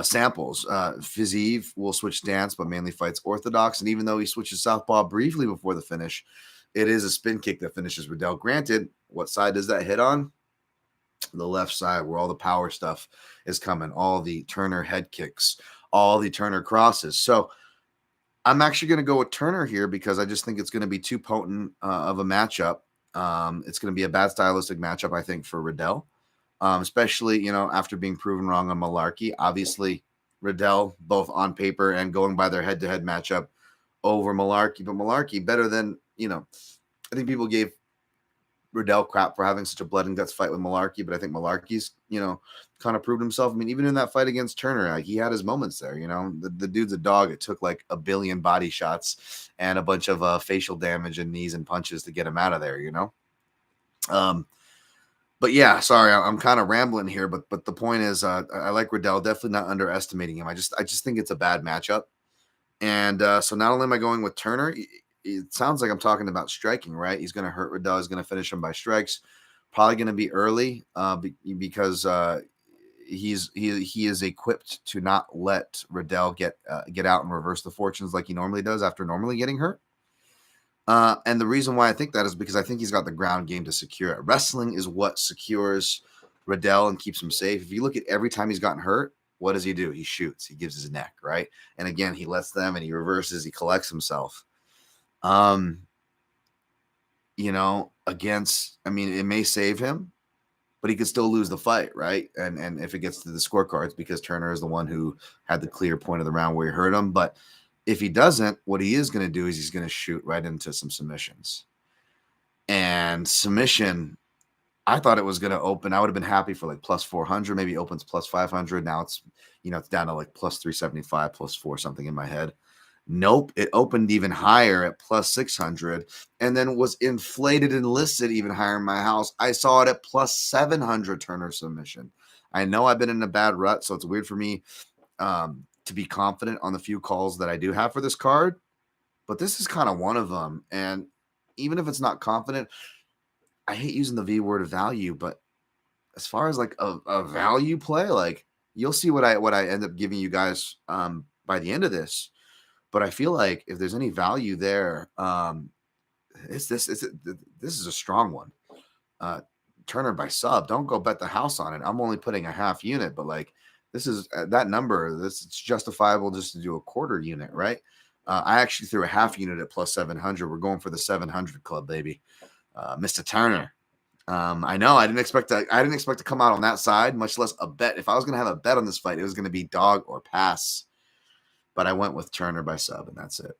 samples. Fiziev will switch stance, but mainly fights orthodox. And even though he switches southpaw briefly before the finish, it is a spin kick that finishes Riddell. Granted, what side does that hit on? The left side, where all the power stuff is coming, all the Turner head kicks, all the Turner crosses. So I'm actually going to go with Turner here because I just think it's going to be too potent of a matchup. It's going to be a bad stylistic matchup, I think, for Riddell. Especially, after being proven wrong on Malarkey. Obviously, Riddell, both on paper and going by their head-to-head matchup over Malarkey. But Malarkey, better than, I think people gave Riddell crap for having such a blood and guts fight with Malarkey, but I think Malarkey's, kind of proved himself. I mean, even in that fight against Turner, like, he had his moments there, the dude's a dog. It took like a billion body shots and a bunch of facial damage and knees and punches to get him out of there, But yeah, sorry, I'm kind of rambling here, but the point is, I like Riddell, definitely not underestimating him. I just think it's a bad matchup. And so not only am I going with Turner, it sounds like I'm talking about striking, right? He's going to hurt Riddell. He's going to finish him by strikes. Probably going to be early because he is equipped to not let Riddell get out and reverse the fortunes like he normally does after normally getting hurt. And the reason why I think that is because I think he's got the ground game to secure it. Wrestling is what secures Riddell and keeps him safe. If you look at every time he's gotten hurt, what does he do? He shoots. He gives his neck, right? And again, he lets them and he reverses. He collects himself. It may save him, but he could still lose the fight, right? And if it gets to the scorecards, because Turner is the one who had the clear point of the round where he hurt him. But if he doesn't, what he is going to do is he's going to shoot right into some submissions. And submission, I thought it was going to open. I would have been happy for like plus 400, maybe opens plus 500. Now it's, it's down to like plus 375, plus 4 something in my head. Nope, it opened even higher at plus 600 and then was inflated and listed even higher in my house. I saw it at plus 700 Turner submission. I know I've been in a bad rut, so it's weird for me to be confident on the few calls that I do have for this card, but this is kind of one of them. And even if it's not confident, I hate using the V word of value, but as far as like a value play, like, you'll see what I end up giving you guys by the end of this. But I feel like if there's any value there, this is a strong one. Turner by sub. Don't go bet the house on it. I'm only putting a half unit, but like, this is that number. It's justifiable just to do a quarter unit, right? I actually threw a half unit at plus 700. We're going for the 700 club, baby. Mr. Turner. I know I didn't expect to come out on that side, much less a bet. If I was going to have a bet on this fight, it was going to be dog or pass. But I went with Turner by sub, and that's it.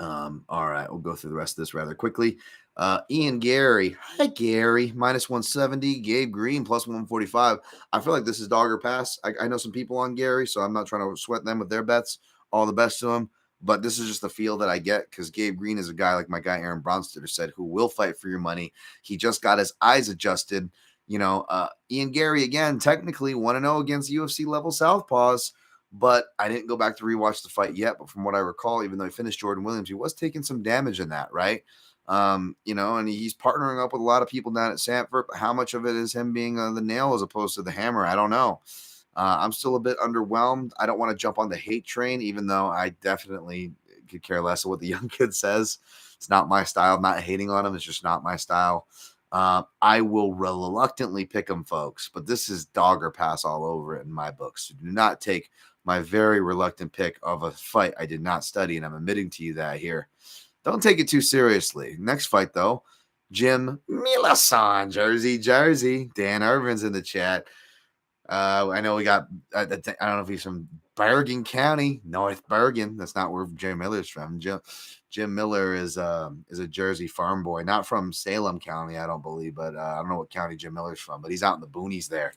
All right, we'll go through the rest of this rather quickly. Ian Gary. Hi, Gary. Minus 170. Gabe Green, plus 145. I feel like this is dog or pass. I know some people on Gary, so I'm not trying to sweat them with their bets. All the best to them. But this is just the feel that I get because Gabe Green is a guy, like my guy Aaron Bronstetter said, who will fight for your money. He just got his eyes adjusted. Ian Gary, again, technically 1-0 against UFC level Southpaws. But I didn't go back to rewatch the fight yet. But from what I recall, even though he finished Jordan Williams, he was taking some damage in that, right? And he's partnering up with a lot of people down at Sanford. But how much of it is him being the nail as opposed to the hammer? I don't know. I'm still a bit underwhelmed. I don't want to jump on the hate train, even though I definitely could care less of what the young kid says. It's not my style. I'm not hating on him. It's just not my style. I will reluctantly pick him, folks. But this is dog or pass all over it in my books. So do not take my very reluctant pick of a fight I did not study, and I'm admitting to you that here. Don't take it too seriously. Next fight, though, Jim Milasan, Jersey. Dan Irvin's in the chat. I know we got, I don't know if he's from Bergen County, North Bergen. That's not where Jim Miller's from. Jim Miller is a Jersey farm boy, not from Salem County, I don't believe, but I don't know what county Jim Miller's from, but he's out in the boonies there.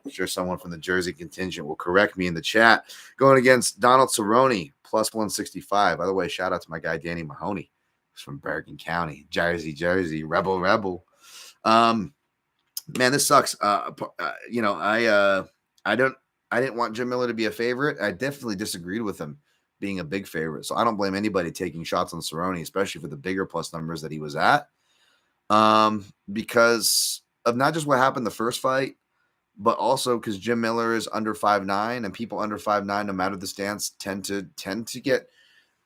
I'm sure someone from the Jersey contingent will correct me in the chat. Going against Donald Cerrone, plus 165. By the way, shout out to my guy Danny Mahoney. He's from Bergen County, Jersey, Rebel. Man, this sucks. You know, I didn't want Jim Miller to be a favorite. I definitely disagreed with him being a big favorite. So I don't blame anybody taking shots on Cerrone, especially for the bigger plus numbers that he was at. Because of not just what happened the first fight, but also because Jim Miller is under 5'9", and people under 5'9", no matter the stance, tend to get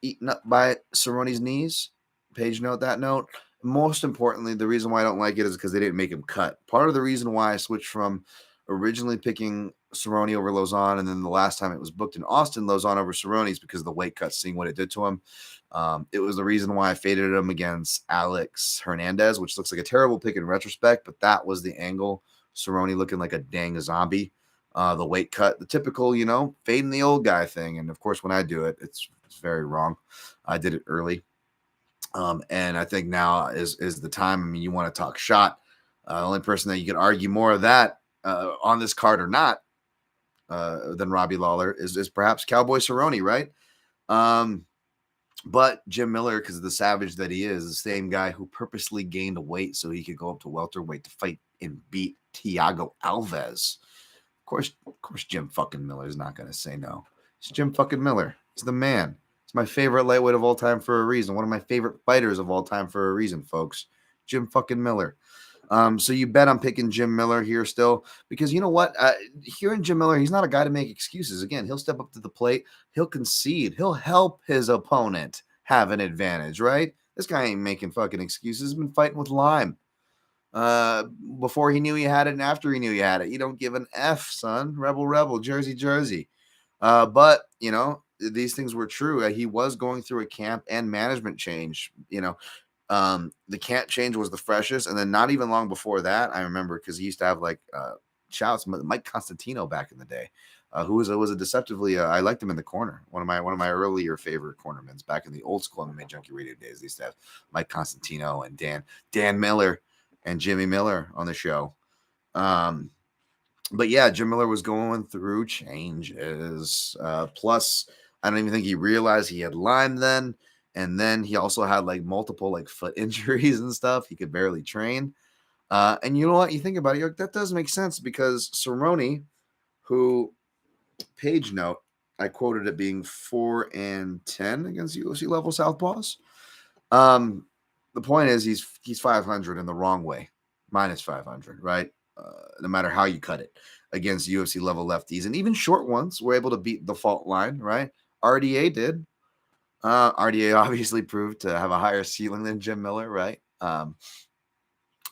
eaten up by Cerrone's knees. Page note that note. Most importantly, the reason why I don't like it is because they didn't make him cut. Part of the reason why I switched from originally picking Cerrone over Lozon, and then the last time it was booked in Austin, Lozon over Cerrone, is because of the weight cut, seeing what it did to him. It was the reason why I faded him against Alex Hernandez, which looks like a terrible pick in retrospect, but that was the angle. Cerrone looking like a dang zombie. The weight cut, the typical, you know, fading the old guy thing. And of course, when I do it, it's very wrong. I did it early. And I think now is the time. I mean, you want to talk shot. The only person that you could argue more of that on this card or not than Robbie Lawler is perhaps Cowboy Cerrone, right? But Jim Miller, because of the savage that he is, the same guy who purposely gained weight so he could go up to welterweight to fight and beat Thiago Alves. Of course, Jim fucking Miller is not going to say no. It's Jim fucking Miller. He's the man. He's my favorite lightweight of all time for a reason. One of my favorite fighters of all time for a reason, folks. Jim fucking Miller. So you bet I'm picking Jim Miller here still, because you know what? Hearing Jim Miller, he's not a guy to make excuses. Again, he'll step up to the plate. He'll concede. He'll help his opponent have an advantage, right? This guy ain't making fucking excuses. He's been fighting with Lime before he knew he had it and after he knew he had it. You don't give an F, son. Rebel, Jersey. But, you know, these things were true. He was going through a camp and management change. You know, the camp change was the freshest. And then not even long before that, I remember, because he used to have like shouts, Mike Constantino back in the day, who was a deceptively, I liked him in the corner. One of my earlier favorite cornermen back in the old school MMA Junkie Radio days. They used to have Mike Constantino and Dan Miller and Jimmy Miller on the show. But yeah, Jim Miller was going through changes. Plus, I don't even think he realized he had Lyme then. And then he also had like multiple like foot injuries and stuff. He could barely train. And you know what? You think about it, you're like, that does make sense, because Cerrone, who, page note, I quoted it being 4-10 against UFC level southpaws. The point is he's 500 in the wrong way, minus 500, right? No matter how you cut it, against UFC level lefties, and even short ones were able to beat the fault line, right? RDA did. RDA obviously proved to have a higher ceiling than Jim Miller, right?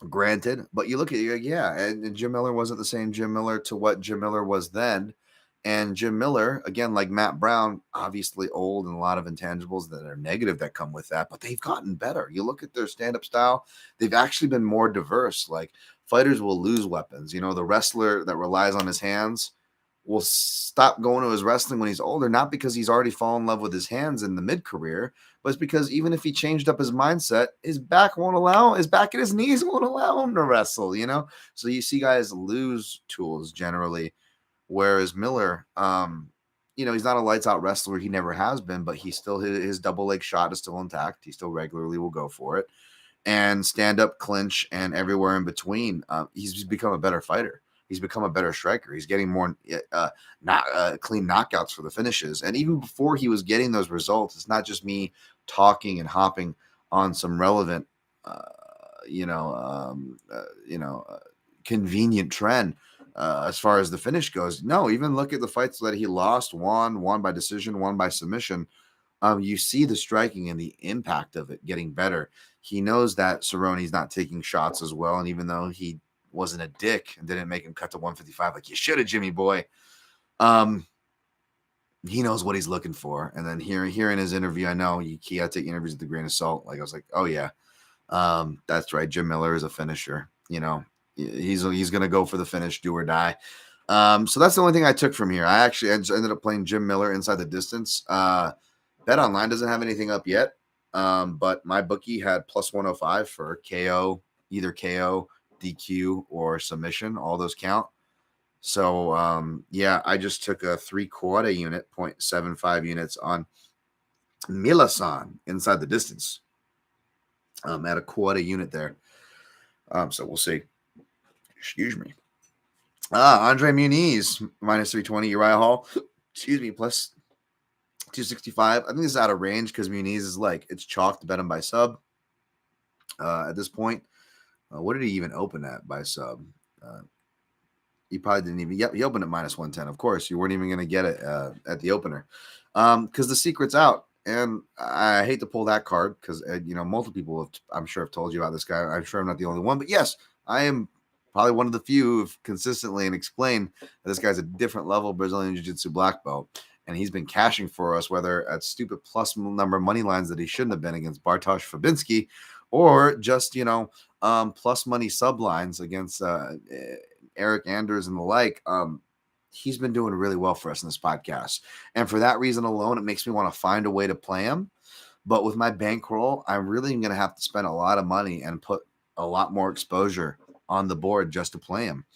Granted, but you look at it, yeah, and Jim Miller wasn't the same Jim Miller to what Jim Miller was then. And Jim Miller, again, like Matt Brown, obviously old and a lot of intangibles that are negative that come with that, but they've gotten better. You look at their stand-up style, they've actually been more diverse. Like, fighters will lose weapons. You know, the wrestler that relies on his hands will stop going to his wrestling when he's older, not because he's already fallen in love with his hands in the mid-career, but it's because even if he changed up his mindset, his back and his knees won't allow him to wrestle, you know? So you see guys lose tools generally. Whereas Miller, you know, he's not a lights out wrestler. He never has been, but he's still, his double leg shot is still intact. He still regularly will go for it, and stand up, clinch, and everywhere in between. He's become a better fighter. He's become a better striker. He's getting more clean knockouts for the finishes. And even before he was getting those results, it's not just me talking and hopping on some relevant, convenient trend. As far as the finish goes, no, even look at the fights that he lost, won by decision, won by submission. You see the striking and the impact of it getting better. He knows that Cerrone's not taking shots as well, and even though he wasn't a dick and didn't make him cut to 155 like you should have, Jimmy boy, he knows what he's looking for. And then hearing his interview, I know you can't take interviews with a grain of salt. Like, I was like, oh yeah, that's right. Jim Miller is a finisher. You know, he's going to go for the finish, do or die. So that's the only thing I took from here. I actually ended up playing Jim Miller inside the distance. Bet Online doesn't have anything up yet, but my bookie had plus 105 for KO, either KO, DQ, or submission. All those count. So yeah, I just took a 3/4 unit, 0.75 units on Milasan inside the distance. At a quarter unit there. So we'll see. Excuse me. Andre Muniz, minus 320. Uriah Hall, excuse me, plus 265. I think this is out of range because Muniz is like, it's chalk to bet him by sub at this point. What did he even open at by sub? He probably didn't even. Yep, he opened at minus 110. Of course, you weren't even going to get it at the opener because the secret's out. And I hate to pull that card because multiple people I'm sure have told you about this guy. I'm sure I'm not the only one, but yes, I am probably one of the few who've consistently and explained that this guy's a different level Brazilian Jiu-Jitsu black belt, and he's been cashing for us, whether at stupid plus number money lines that he shouldn't have been against Bartosz Fabinski, or just plus money sub lines against Eric Anders and the like. He's been doing really well for us in this podcast. And for that reason alone, it makes me want to find a way to play him. But with my bankroll, I'm really going to have to spend a lot of money and put a lot more exposure on the board just to play him.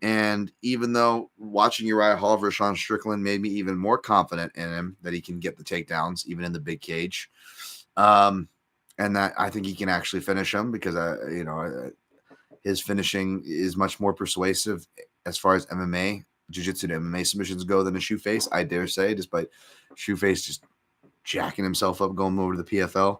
And even though watching Uriah Hall versus Sean Strickland made me even more confident in him that he can get the takedowns, even in the big cage. And that I think he can actually finish him because, his finishing is much more persuasive as far as MMA, jiu-jitsu to MMA submissions go than a Shoeface, I dare say, despite Shoeface just jacking himself up going over to the PFL.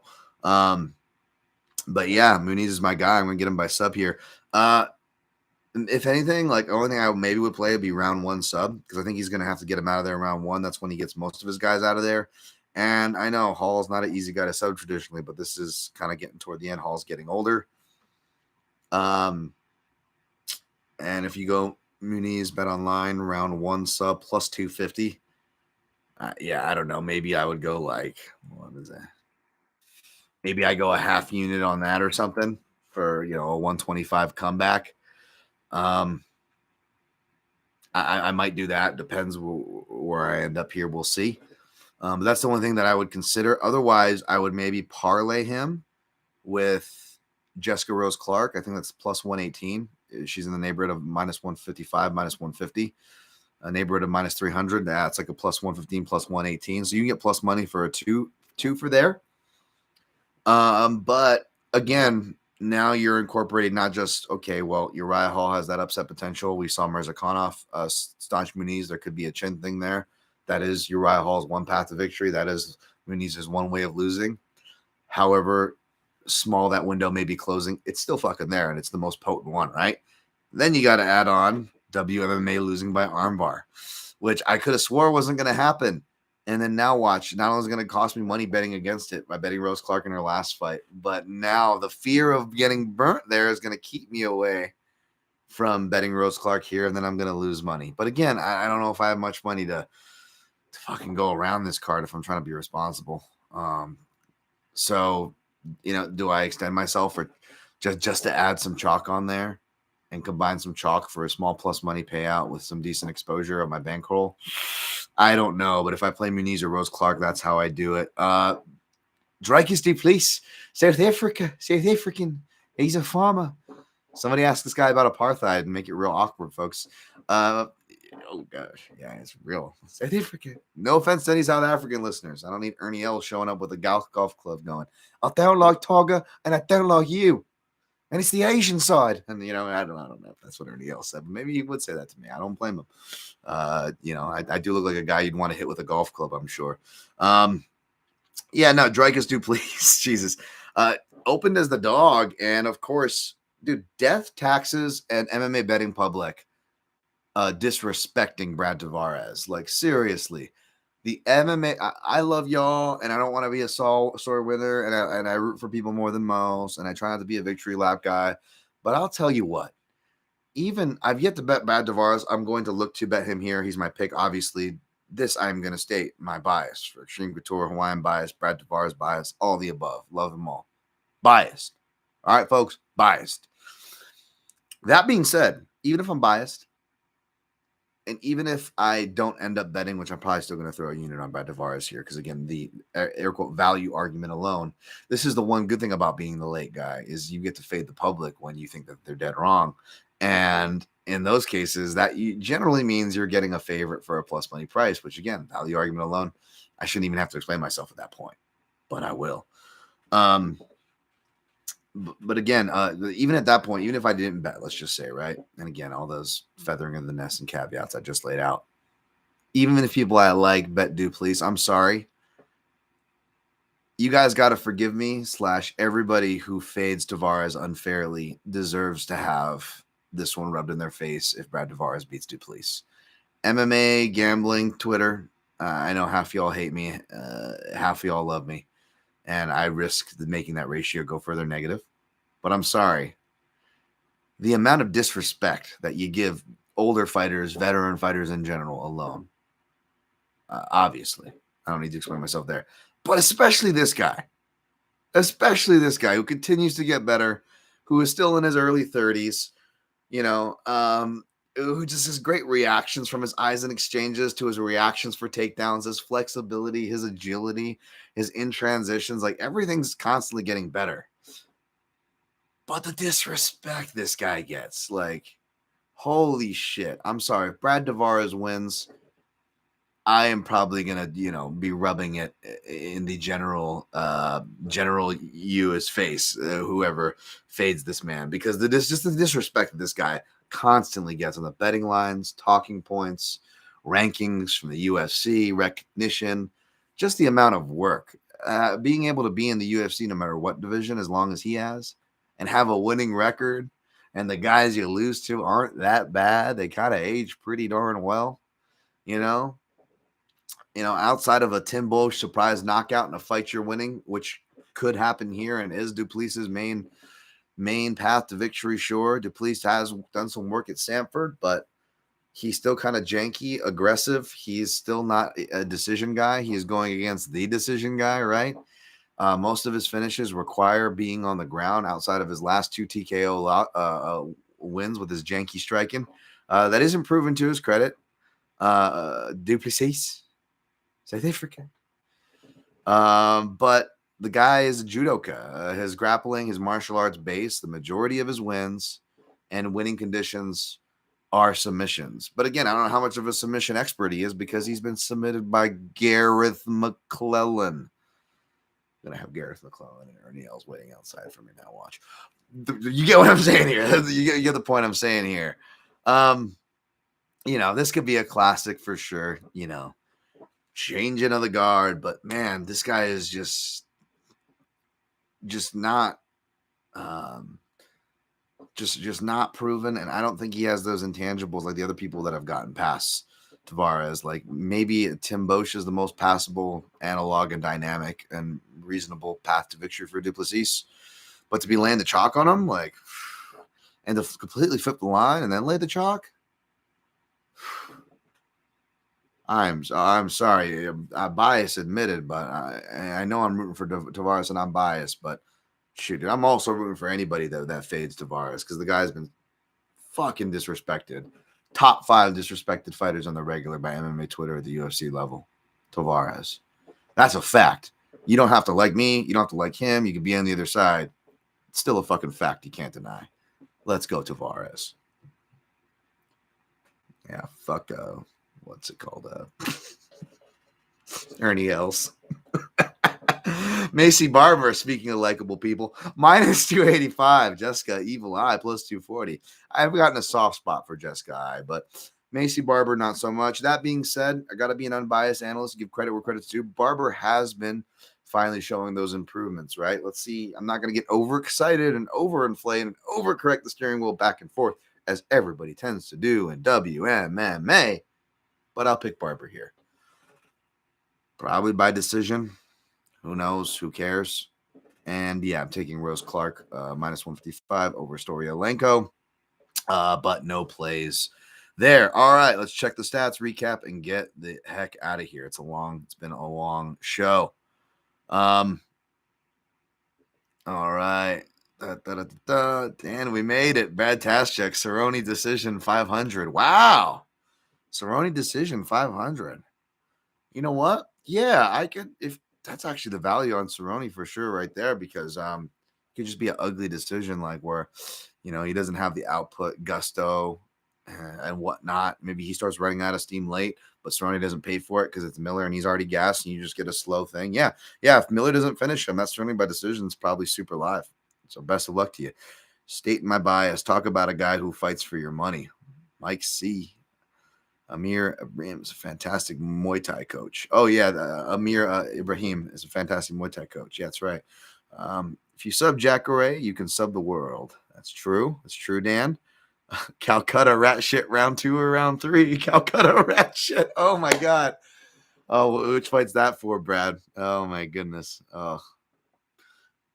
But yeah, Muniz is my guy. I'm going to get him by sub here. If anything, like the only thing I maybe would play would be round 1 sub because I think he's going to have to get him out of there in round 1. That's when he gets most of his guys out of there. And I know Hall's not an easy guy to sub traditionally, but this is kind of getting toward the end. Hall's getting older. And if you go Muniz bet online round 1 sub plus 250, I don't know. Maybe I would go like, what is that? Maybe I go a half unit on that or something for a 125 comeback. I might do that. Depends where I end up here. We'll see. But that's the only thing that I would consider. Otherwise, I would maybe parlay him with Jessica Rose Clark. I think that's plus 118. She's in the neighborhood of minus 155, minus 150. A neighborhood of minus 300. That's like a plus 115, plus 118. So you can get plus money for a two for there. But again, now you're incorporating not just, okay, well, Uriah Hall has that upset potential. We saw Mirzakhanov, staunch Muniz. There could be a chin thing there. That is Uriah Hall's one path to victory. That is Muniz's one way of losing. However small that window may be closing, it's still fucking there, and it's the most potent one, right? Then you got to add on WMMA losing by armbar, which I could have swore wasn't going to happen. And then now watch, not only is it going to cost me money betting against it by betting Rose Clark in her last fight, but now the fear of getting burnt there is going to keep me away from betting Rose Clark here, and then I'm going to lose money. But again, I don't know if I have much money to fucking go around this card if I'm trying to be responsible. So, do I extend myself or just to add some chalk on there and combine some chalk for a small plus money payout with some decent exposure on my bankroll? I don't know, but if I play Muniz or Rose Clark, that's how I do it. Drykes de Police, South African. He's a farmer. Somebody asked this guy about apartheid and make it real awkward, folks. Oh gosh, yeah, it's real. South Africa. No offense to any South African listeners. I don't need Ernie L showing up with a golf club going, I don't like Tiger and I don't like you. And it's the Asian side. And, I don't know if that's what Ernie L said, but maybe he would say that to me. I don't blame him. I do look like a guy you'd want to hit with a golf club, I'm sure. Drykes do please. Jesus. Opened as the dog. And of course, dude, death, taxes, and MMA betting public disrespecting Brad Tavares. Like, seriously. The MMA, I love y'all, and I don't want to be a sore winner, and I root for people more than most, and I try not to be a victory lap guy. But I'll tell you what, I've yet to bet Brad Tavares. I'm going to look to bet him here. He's my pick. Obviously, this I'm going to state my bias for Extreme Couture, Hawaiian bias, Brad Tavares bias, all the above. Love them all. Biased. All right, folks, biased. That being said, even if I'm biased, and even if I don't end up betting, which I'm probably still going to throw a unit on Brad Tavares here, because again, the air quote value argument alone, this is the one good thing about being the late guy is you get to fade the public when you think that they're dead wrong. And in those cases, that generally means you're getting a favorite for a plus money price, which again, value argument alone, I shouldn't even have to explain myself at that point, but I will. But again, even at that point, even if I didn't bet, let's just say, right? And again, all those feathering of the nest and caveats I just laid out. Even if people I like bet Duplessis, I'm sorry. You guys got to forgive me. / everybody who fades Tavares unfairly deserves to have this one rubbed in their face if Brad Tavares beats Duplessis. MMA, gambling, Twitter. I know half y'all hate me, half y'all love me, and I risk making that ratio go further negative. But I'm sorry. The amount of disrespect that you give older fighters, veteran fighters in general alone, obviously, I don't need to explain myself there, but especially this guy who continues to get better, who is still in his early 30s, who just has great reactions from his eyes and exchanges to his reactions for takedowns, his flexibility, his agility, his in transitions, like everything's constantly getting better. But the disrespect this guy gets, like, holy shit. I'm sorry. If Brad Tavares wins, I am probably gonna, be rubbing it in the general U.S. face, whoever fades this man, because just the disrespect that this guy constantly gets on the betting lines, talking points, rankings from the UFC, recognition, just the amount of work, being able to be in the UFC no matter what division, as long as he has, and have a winning record, and the guys you lose to aren't that bad. They kind of age pretty darn well, outside of a Tim Bosch surprise knockout in a fight you're winning, which could happen here and is Duplessis' main path to victory. Sure, Duplessis has done some work at Sanford, but he's still kind of janky, aggressive. He's still not a decision guy. He's going against the decision guy, right? Most of his finishes require being on the ground outside of his last 2 TKO wins with his janky striking. That isn't proven to his credit. Duplessis, South Africa. But the guy is a judoka. His grappling, his martial arts base, the majority of his wins and winning conditions are submissions. But again, I don't know how much of a submission expert he is because he's been submitted by Gareth McClellan. I'm going to have Gareth McClellan and Ernie Els waiting outside for me now. Watch. You get what I'm saying here. You get the point I'm saying here. This could be a classic for sure, changing of the guard, but man, this guy is just not just not proven, and I don't think he has those intangibles like the other people that have gotten past Tavares. Like maybe Tim Bosch is the most passable analog and dynamic and reasonable path to victory for Duplessis, but to be laying the chalk on him, like, and to completely flip the line and then lay the chalk. I'm sorry. Bias admitted, but I know I'm rooting for Tavares and I'm biased, but shoot, I'm also rooting for anybody that fades Tavares because the guy's been fucking disrespected. Top 5 disrespected fighters on the regular by MMA Twitter at the UFC level. Tavares. That's a fact. You don't have to like me. You don't have to like him. You can be on the other side. It's still a fucking fact you can't deny. Let's go, Tavares. Yeah, fuck what's it called? Ernie Els. Macy Barber, speaking of likable people, minus 285. Jessica Evil Eye plus 240. I've gotten a soft spot for Jessica Eye, but Macy Barber, not so much. That being said, I got to be an unbiased analyst, give credit where credit's due. Barber has been finally showing those improvements, right? Let's see. I'm not going to get overexcited and overinflate and overcorrect the steering wheel back and forth, as everybody tends to do in WMMA, but I'll pick Barber here. Probably by decision. Who knows? Who cares? And yeah, I'm taking Rose Clark minus 155 over Storyolenko, but no plays there. All right, let's check the stats, recap, and get the heck out of here. It's been a long show. All right. And we made it. Bad task check. Cerrone decision 500. Wow. Cerrone decision 500. You know what? Yeah, I could, if that's actually the value on Cerrone for sure right there, because it could just be an ugly decision, like where, he doesn't have the output, gusto, and whatnot. Maybe he starts running out of steam late, but Cerrone doesn't pay for it because it's Miller and he's already gassed and you just get a slow thing. Yeah. If Miller doesn't finish him, that's Cerrone by decision. It's probably super live. So best of luck to you. Stating my bias, talk about a guy who fights for your money. Mike C. Amir Ibrahim is a fantastic Muay Thai coach. Oh, yeah. Amir Ibrahim is a fantastic Muay Thai coach. Yeah, that's right. If you sub Jacare, you can sub the world. That's true. That's true, Dan. Calcutta rat shit round 2 or round 3. Calcutta rat shit. Oh, my God. Oh, which fight's that for, Brad? Oh, my goodness. Oh,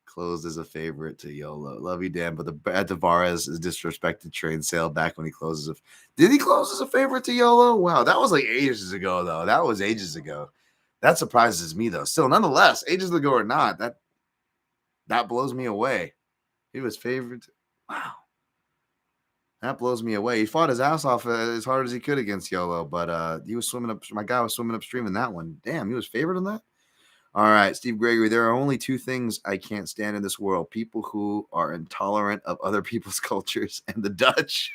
closed as a favorite to YOLO. Love you, Dan. But the Brad Tavares is disrespected train sale back when he closes. Did he close as a favorite to YOLO? Wow, that was like ages ago, though. That was ages ago. That surprises me, though. Still, nonetheless, ages ago or not, that blows me away. He was favored. Wow. That blows me away. He fought his ass off as hard as he could against YOLO, but he was swimming up. My guy was swimming upstream in that one. Damn, he was favored in that? All right, Steve Gregory, there are only 2 things I can't stand in this world: people who are intolerant of other people's cultures and the Dutch.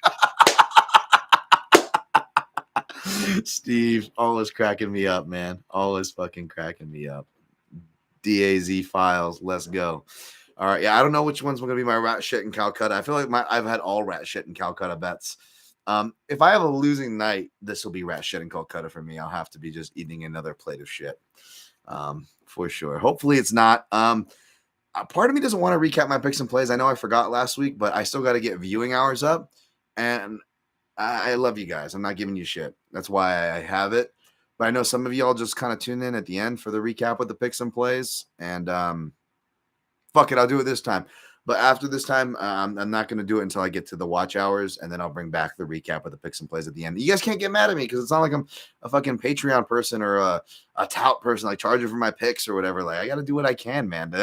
Steve, always cracking me up, man. Always fucking cracking me up. DAZ files, let's go. All right, yeah, I don't know which one's going to be my rat shit in Calcutta. I feel like I've had all rat shit in Calcutta bets. If I have a losing night, this will be rat shit in Calcutta for me. I'll have to be just eating another plate of shit. For sure. Hopefully it's not. Part of me doesn't want to recap my picks and plays. I know I forgot last week, but I still got to get viewing hours up. And I love you guys. I'm not giving you shit. That's why I have it. But I know some of y'all just kind of tune in at the end for the recap with the picks and plays. And fuck it, I'll do it this time. But after this time, I'm not going to do it until I get to the watch hours, and then I'll bring back the recap with the picks and plays at the end. You guys can't get mad at me because it's not like I'm a fucking Patreon person or a tout person, like charging for my picks or whatever. Like, I got to do what I can, man.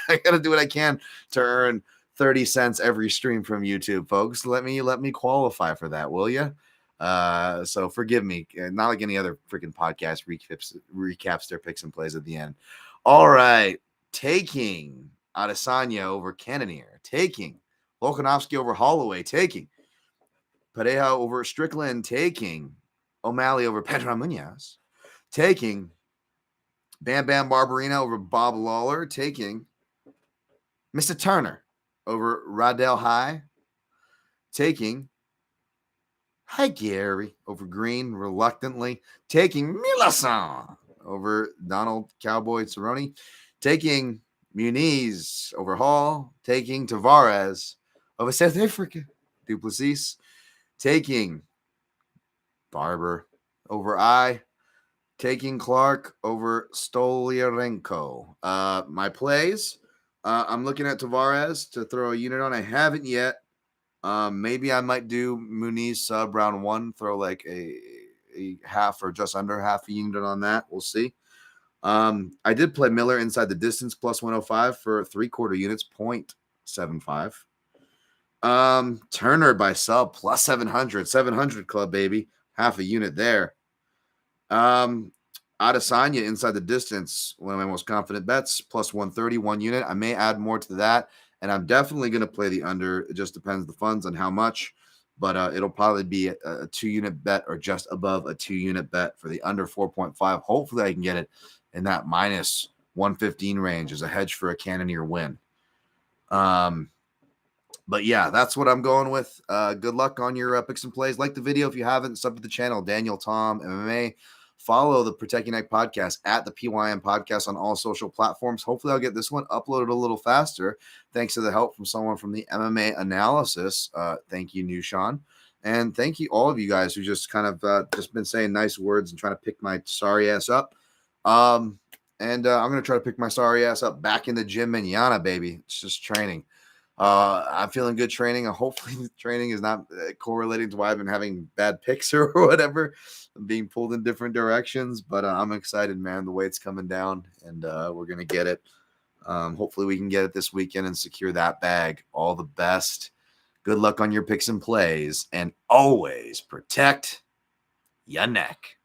I got to do what I can to earn 30 cents every stream from YouTube, folks. Let me qualify for that, will you? So forgive me. Not like any other freaking podcast recaps their picks and plays at the end. All right, taking Adesanya over Cannonier, taking Volkanovski over Holloway, taking Pareja over Strickland, taking O'Malley over Pedro Munoz, taking Bam Bam Barberina over Bob Lawler, taking Mr. Turner over Radel High, taking Hi Gary over Green reluctantly, taking Milasan over Donald Cowboy Cerrone, taking Muniz over Hall, taking Tavares over South Africa, Duplessis, taking Barber over I, taking Clark over Stolyarenko. My plays, I'm looking at Tavares to throw a unit on. I haven't yet. Maybe I might do Muniz sub round 1, throw like a half or just under half a unit on that. We'll see. I did play Miller inside the distance plus 105 for 3/4 units, 0.75. Turner by sub plus 700 club, baby. Half a unit there. Adesanya inside the distance, one of my most confident bets, plus 130, 1 unit. I may add more to that, and I'm definitely going to play the under. It just depends the funds on how much, but it'll probably be a 2-unit bet or just above a 2-unit bet for the under 4.5. Hopefully I can get it in that minus 115 range as a hedge for a Cannonier win. But yeah, that's what I'm going with. Good luck on your picks and plays. Like the video if you haven't. Sub to the channel, Daniel Tom MMA. Follow the Protect Your Neck podcast at the PYM podcast on all social platforms. Hopefully I'll get this one uploaded a little faster thanks to the help from someone from the MMA analysis. Thank you, Nushan. And thank you all of you guys who just kind of just been saying nice words and trying to pick my sorry ass up. I'm going to try to pick my sorry ass up back in the gym manana, baby. It's just training. I'm feeling good training. Hopefully the training is not correlating to why I've been having bad picks or whatever. I'm being pulled in different directions, but I'm excited, man. The weight's coming down, and we're going to get it. Hopefully we can get it this weekend and secure that bag. All the best. Good luck on your picks and plays, and always protect your neck.